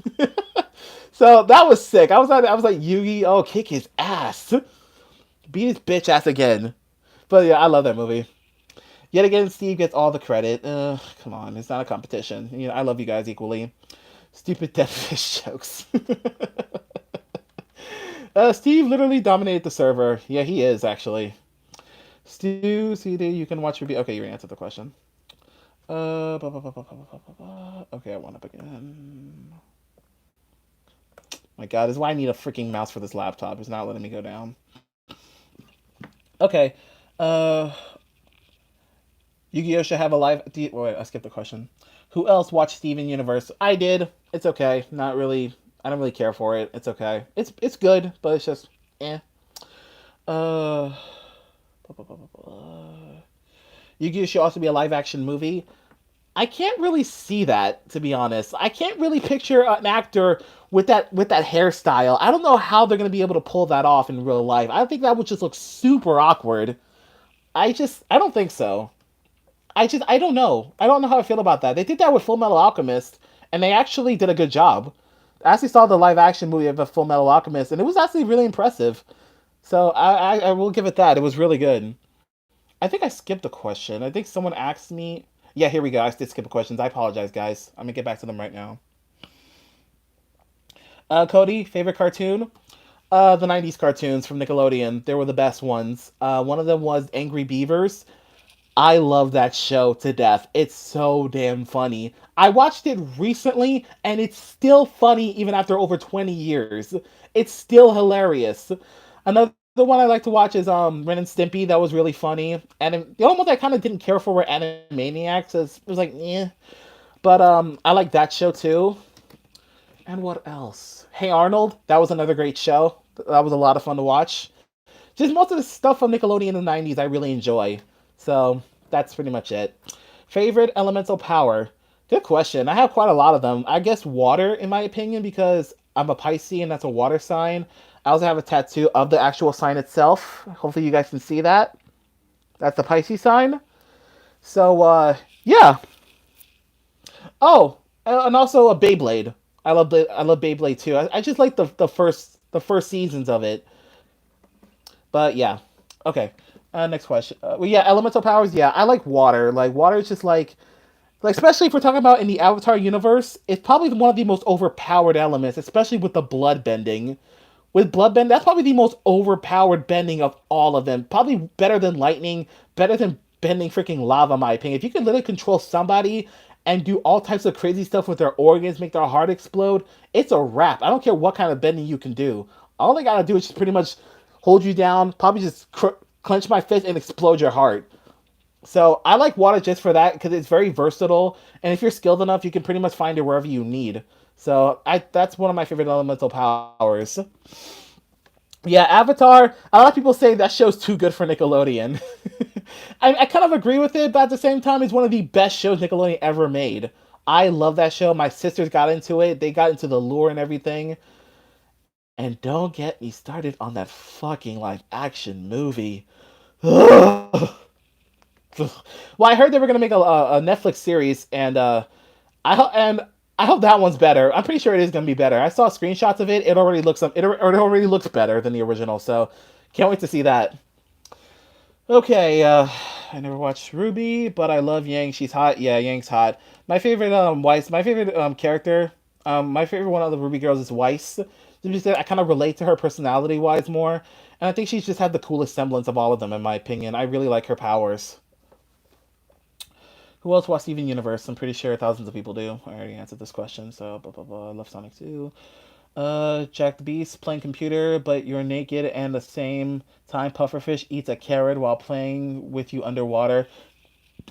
So that was sick. I was like, Yugi, oh, kick his ass. Beat his bitch ass again. But yeah, I love that movie. Yet again, Steve gets all the credit. Come on, it's not a competition. I love you guys equally. Stupid dead fish jokes. Steve literally dominated the server. Yeah, he is, actually. Stu, CD, you can watch review. Okay, you answered the question. Okay, I want up again. My god, this is why I need a freaking mouse for this laptop. It's not letting me go down. Okay. Yu-Gi-Oh! Should have a live... Wait, I skipped the question. Who else watched Steven Universe? I did. It's okay. Not really... I don't really care for it. It's okay. It's good, but it's just... eh. Yu-Gi-Oh! Should also be a live-action movie. I can't really see that, to be honest. I can't really picture an actor with that hairstyle. I don't know how they're going to be able to pull that off in real life. I think that would just look super awkward. I don't think so. I don't know. I don't know how I feel about that. They did that with Full Metal Alchemist, and they actually did a good job. I actually saw the live-action movie of Full Metal Alchemist, and it was actually really impressive. So I will give it that. It was really good. I think I skipped a question. I think someone asked me. Yeah, here we go. I did skip the questions. I apologize, guys. I'm gonna get back to them right now. Cody, favorite cartoon? The '90s cartoons from Nickelodeon. They were the best ones. One of them was Angry Beavers. I love that show to death. It's so damn funny. I watched it recently, and it's still funny even after over 20 years. It's still hilarious. Another one I like to watch is Ren and Stimpy. That was really funny. And the only ones I kind of didn't care for were Animaniacs. It was like, yeah. But I like that show too. And what else? Hey Arnold. That was another great show. That was a lot of fun to watch. Just most of the stuff from Nickelodeon in the '90s I really enjoy. So that's pretty much it. Favorite elemental power? Good question. I have quite a lot of them. I guess water, in my opinion, because I'm a Pisces and that's a water sign. I also have a tattoo of the actual sign itself. Hopefully you guys can see that. That's the Pisces sign. So yeah. Oh, and also a Beyblade. I love Beyblade too. I just like the first seasons of it. But yeah. Okay. Next question. Well, yeah, elemental powers. Yeah, I like water. Like water is just like especially if we're talking about in the Avatar universe, it's probably one of the most overpowered elements, especially with the blood bending. With blood bend, that's probably the most overpowered bending of all of them. Probably better than lightning, better than bending freaking lava, in my opinion. If you can literally control somebody and do all types of crazy stuff with their organs, make their heart explode, it's a wrap. I don't care what kind of bending you can do. All they gotta do is just pretty much hold you down, probably just clench my fist and explode your heart. So I like water just for that because it's very versatile, and if you're skilled enough, you can pretty much find it wherever you need. So that's one of my favorite elemental powers. Yeah, Avatar. A lot of people say that show's too good for Nickelodeon. I kind of agree with it, but at the same time, it's one of the best shows Nickelodeon ever made. I love that show. My sisters got into it. They got into the lore and everything. And don't get me started on that fucking live action movie. Well, I heard they were gonna make a Netflix series, and and I hope that one's better. I'm pretty sure it is gonna be better. I saw screenshots of it. It already looks better than the original. So can't wait to see that. Okay, I never watched Ruby, but I love Yang. She's hot. Yeah, Yang's hot. My favorite character, my favorite one of the Ruby girls is Weiss. Just because I kind of relate to her personality wise more, and I think she's just had the coolest semblance of all of them in my opinion. I really like her powers. Who else watched Steven Universe? I'm pretty sure thousands of people do. I already answered this question, so blah blah blah. I love Sonic 2. Jack the Beast playing computer, but you're naked and the same time pufferfish eats a carrot while playing with you underwater.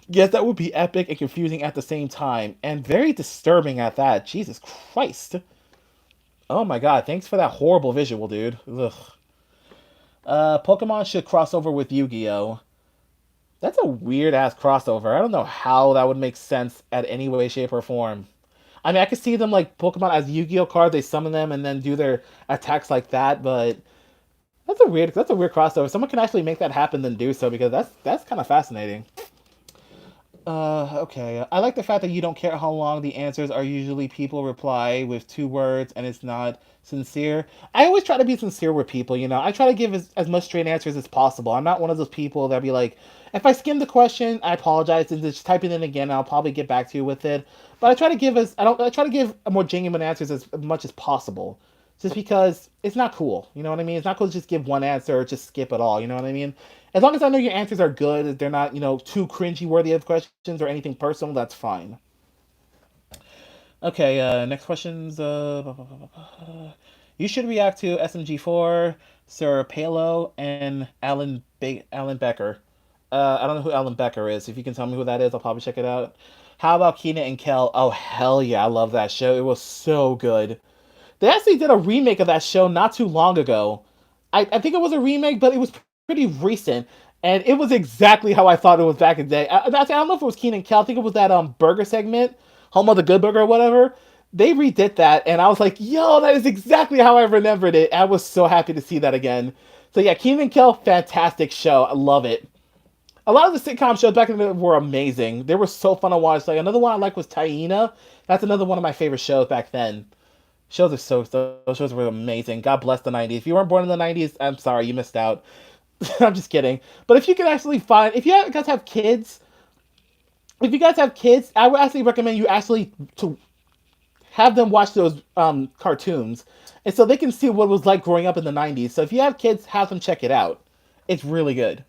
Yes, that would be epic and confusing at the same time, and very disturbing at that. Jesus Christ. Oh my god, thanks for that horrible visual, dude. Ugh. Pokemon should cross over with Yu-Gi-Oh! That's a weird ass crossover. I don't know how that would make sense at any way, shape, or form. I mean, I could see them like Pokemon as Yu-Gi-Oh cards. They summon them and then do their attacks like that. But that's a weird crossover. If someone can actually make that happen, then do so because that's kind of fascinating. Okay. I like the fact that you don't care how long the answers are. Usually, people reply with 2 words, and it's not sincere. I always try to be sincere with people. I try to give as much straight answers as possible. I'm not one of those people that be like, if I skim the question, I apologize and just type it in again. I'll probably get back to you with it. But I try to give as I don't. I try to give a more genuine answers as much as possible. Just because it's not cool, you know what I mean? It's not cool to just give one answer or just skip it all, you know what I mean? As long as I know your answers are good, they're not, too cringy worthy of questions or anything personal, that's fine. Okay, next questions. You should react to SMG4, Sir Palo, and Alan Becker. I don't know who Alan Becker is. If you can tell me who that is, I'll probably check it out. How about Keenan and Kel? Oh, hell yeah, I love that show. It was so good. They actually did a remake of that show not too long ago. I think it was a remake, but it was pretty recent, and it was exactly how I thought it was back in the day. I don't know if it was Keenan Kel. I think it was that burger segment, Home of the Good Burger or whatever. They redid that, and I was like, "Yo, that is exactly how I remembered it." I was so happy to see that again. So yeah, Keenan Kel, fantastic show. I love it. A lot of the sitcom shows back in the day were amazing. They were so fun to watch. Like another one I like was Taina. That's another one of my favorite shows back then. Shows are so those shows were amazing. God bless the '90s. If you weren't born in the '90s, I'm sorry, you missed out. I'm just kidding. But if you can actually find, if you guys have kids, if you guys have kids, I would actually recommend you actually to have them watch those cartoons, and so they can see what it was like growing up in the '90s. So if you have kids, have them check it out. It's really good.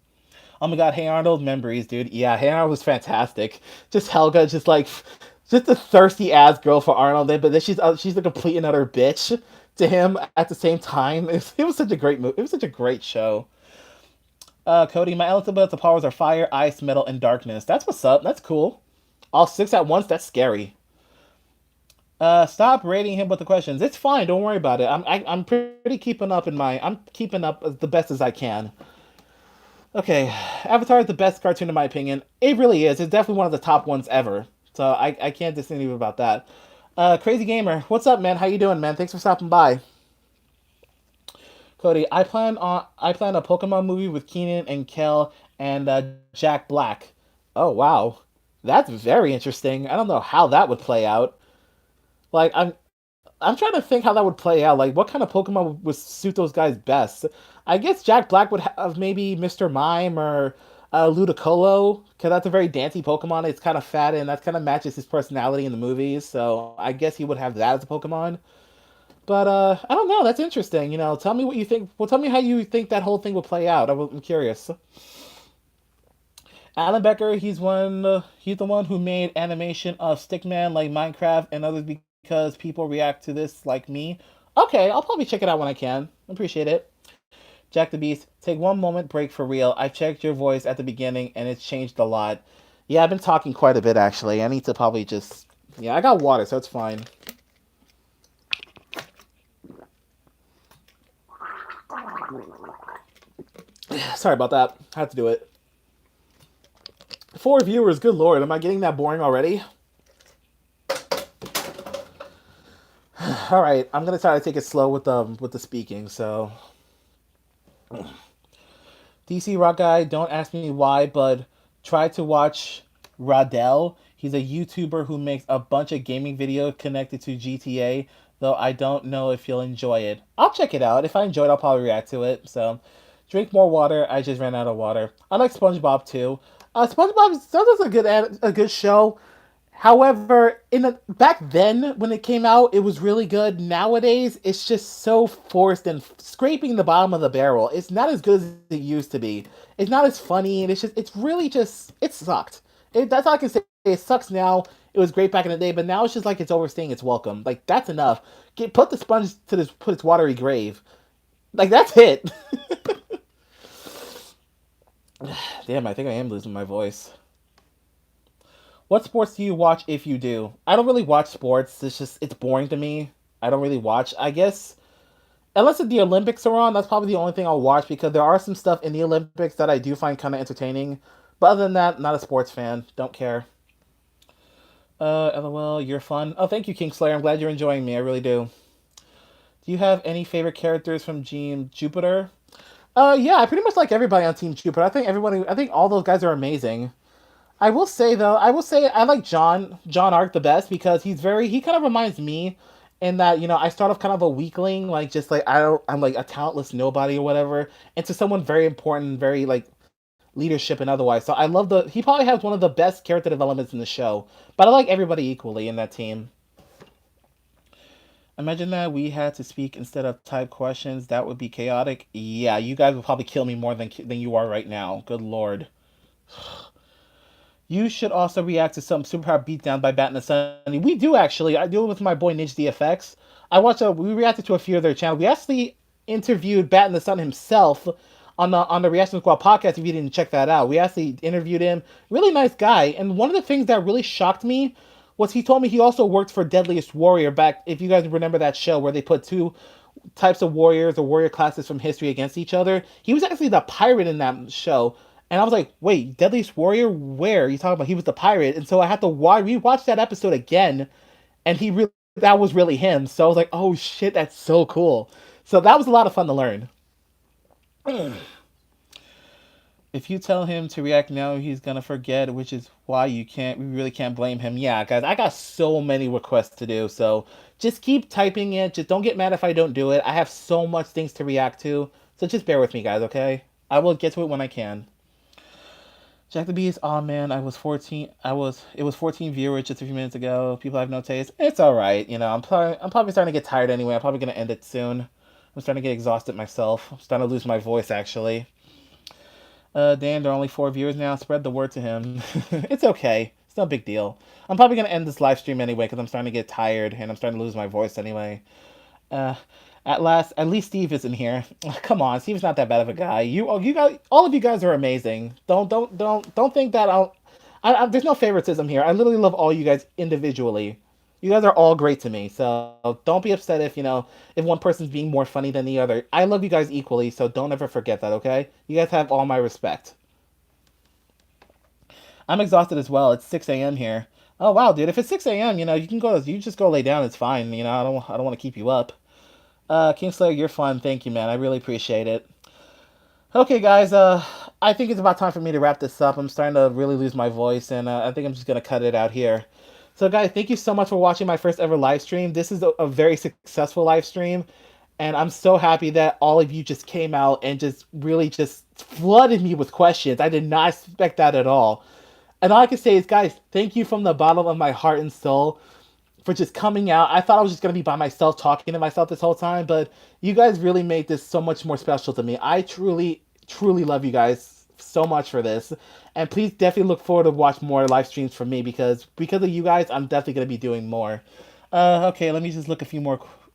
Oh my god, Hey Arnold memories, dude. Yeah, Hey Arnold was fantastic. Just Helga, just like, just a thirsty ass girl for Arnold, but then she's a complete and utter bitch to him at the same time. It was such a great movie. It was such a great show. Cody, my elemental powers are fire, ice, metal, and darkness. That's what's up. That's cool. All six at once. That's scary. Stop rating him with the questions. It's fine. Don't worry about it. I'm pretty keeping up in my. I'm keeping up the best as I can. Okay, Avatar is the best cartoon in my opinion. It really is. It's definitely one of the top ones ever. So I can't disagree about that. Crazy Gamer, what's up, man? How you doing, man? Thanks for stopping by. Cody, I plan a Pokemon movie with Keenan and Kel and Jack Black. Oh wow, that's very interesting. I don't know how that would play out. Like I'm trying to think how that would play out. Like, what kind of Pokemon would suit those guys best? I guess Jack Black would have maybe Mr. Mime or Ludicolo, because that's a very dancey Pokemon. It's kind of fat, and that kind of matches his personality in the movies. So I guess he would have that as a Pokemon. But I don't know. That's interesting. Tell me what you think. Well, tell me how you think that whole thing will play out. I'm curious. Alan Becker, he's the one who made animation of Stickman like Minecraft and others because people react to this like me. Okay, I'll probably check it out when I can. Appreciate it. Jack the Beast, take one moment break for real. I checked your voice at the beginning and it's changed a lot. Yeah, I've been talking quite a bit actually. I need to probably just yeah, I got water, so it's fine. Sorry about that. I had to do it. Four viewers, good lord, am I getting that boring already? All right, I'm gonna try to take it slow with the speaking. So, DC Rock guy, don't ask me why, but try to watch Radell. He's a YouTuber who makes a bunch of gaming videos connected to GTA. Though I don't know if you'll enjoy it. I'll check it out. If I enjoy it, I'll probably react to it. So, drink more water. I just ran out of water. I like SpongeBob too. SpongeBob still does a good show. However, back then when it came out, it was really good. Nowadays, it's just so forced and scraping the bottom of the barrel. It's not as good as it used to be. It's not as funny, and it's really just it sucked. That's all I can say. It sucks now. It was great back in the day, but now it's just like it's overstaying its welcome. Like that's enough. Put the sponge to this put its watery grave. Like that's it. Damn, I think I am losing my voice. What sports do you watch if you do? I don't really watch sports. It's boring to me. I don't really watch. I guess unless the Olympics are on, that's probably the only thing I'll watch because there are some stuff in the Olympics that I do find kind of entertaining. But other than that, not a sports fan. Don't care. LOL, you're fun. Oh, thank you, Kingslayer. I'm glad you're enjoying me. I really do. Do you have any favorite characters from Team Jupiter? Yeah, I pretty much like everybody on Team Jupiter. I think all those guys are amazing. I will say though, I like John Arc the best because he kind of reminds me in that, I start off kind of a weakling, like just like I'm like a talentless nobody or whatever, and to someone very important, very like leadership and otherwise. So he probably has one of the best character developments in the show. But I like everybody equally in that team. Imagine that we had to speak instead of type questions. That would be chaotic. Yeah, you guys would probably kill me more than you are right now. Good lord. You should also react to some superpower beatdown by Bat and the Sunny. We do actually. I do it with my boy Ninja DFX. We reacted to a few of their channels. We actually interviewed Bat and the Sun himself on the Reaction Squad podcast. If you didn't check that out, we actually interviewed him. Really nice guy. And one of the things that really shocked me was he told me he also worked for Deadliest Warrior back. If you guys remember that show where they put two types of warriors or warrior classes from history against each other. He was actually the pirate in that show. And I was like, wait, Deadliest Warrior? Where? You talking about he was the pirate? And so I had to rewatch that episode again, and that was really him. So I was like, oh shit, that's so cool. So that was a lot of fun to learn. If you tell him to react now, he's gonna forget, which is why we really can't blame him. Yeah, guys, I got so many requests to do, so just keep typing it. Just don't get mad if I don't do it. I have so much things to react to, so just bear with me, guys, okay? I will get to it when I can. Jack the Beast, oh man, it was 14 viewers just a few minutes ago. People have no taste. It's alright, I'm probably starting to get tired anyway. I'm probably gonna end it soon. I'm starting to get exhausted myself. I'm starting to lose my voice actually. Dan, there are only 4 viewers now. Spread the word to him. It's okay. It's no big deal. I'm probably gonna end this live stream anyway because I'm starting to get tired and I'm starting to lose my voice anyway. Uh, at least Steve isn't here. Come on, Steve's not that bad of a guy. You guys, all of you guys are amazing. Don't think that there's no favoritism here. I literally love all you guys individually. You guys are all great to me, so don't be upset if one person's being more funny than the other. I love you guys equally, so don't ever forget that, okay? You guys have all my respect. I'm exhausted as well. It's 6 a.m. here. Oh wow, dude! If it's 6 a.m., you just go lay down. It's fine. I don't want to keep you up. Kingslayer, you're fun. Thank you, man. I really appreciate it. Okay, guys. I think it's about time for me to wrap this up. I'm starting to really lose my voice, and I think I'm just gonna cut it out here. So, guys, thank you so much for watching my first ever live stream. This is a very successful live stream, and I'm so happy that all of you just came out and just really just flooded me with questions. I did not expect that at all. And all I can say is, guys, thank you from the bottom of my heart and soul for just coming out. I thought I was just gonna be by myself talking to myself this whole time, but you guys really made this so much more special to me. I truly, truly love you guys so much for this, and please definitely look forward to watch more live streams from me because of you guys, I'm definitely gonna be doing more. Okay, let me just look at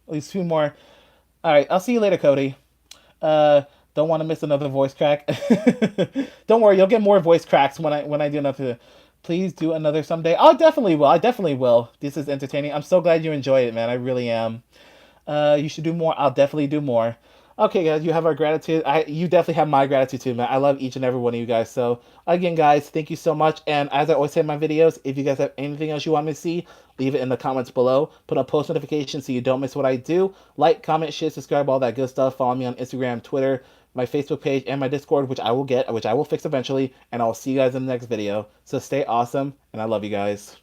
least few more. All right, I'll see you later, Cody. Uh, don't want to miss another voice crack. Don't worry, you'll get more voice cracks when I do another. Please do another someday. Oh, definitely will. I definitely will. This is entertaining. I'm so glad you enjoy it, man. I really am. You should do more. I'll definitely do more. Okay, guys, you have our gratitude. You definitely have my gratitude too, man. I love each and every one of you guys. So again, guys, thank you so much. And as I always say in my videos, if you guys have anything else you want me to see, leave it in the comments below. Put on post notifications so you don't miss what I do. Like, comment, share, subscribe, all that good stuff. Follow me on Instagram, Twitter, my Facebook page, and my Discord, which I will fix eventually. And I'll see you guys in the next video. So stay awesome, and I love you guys.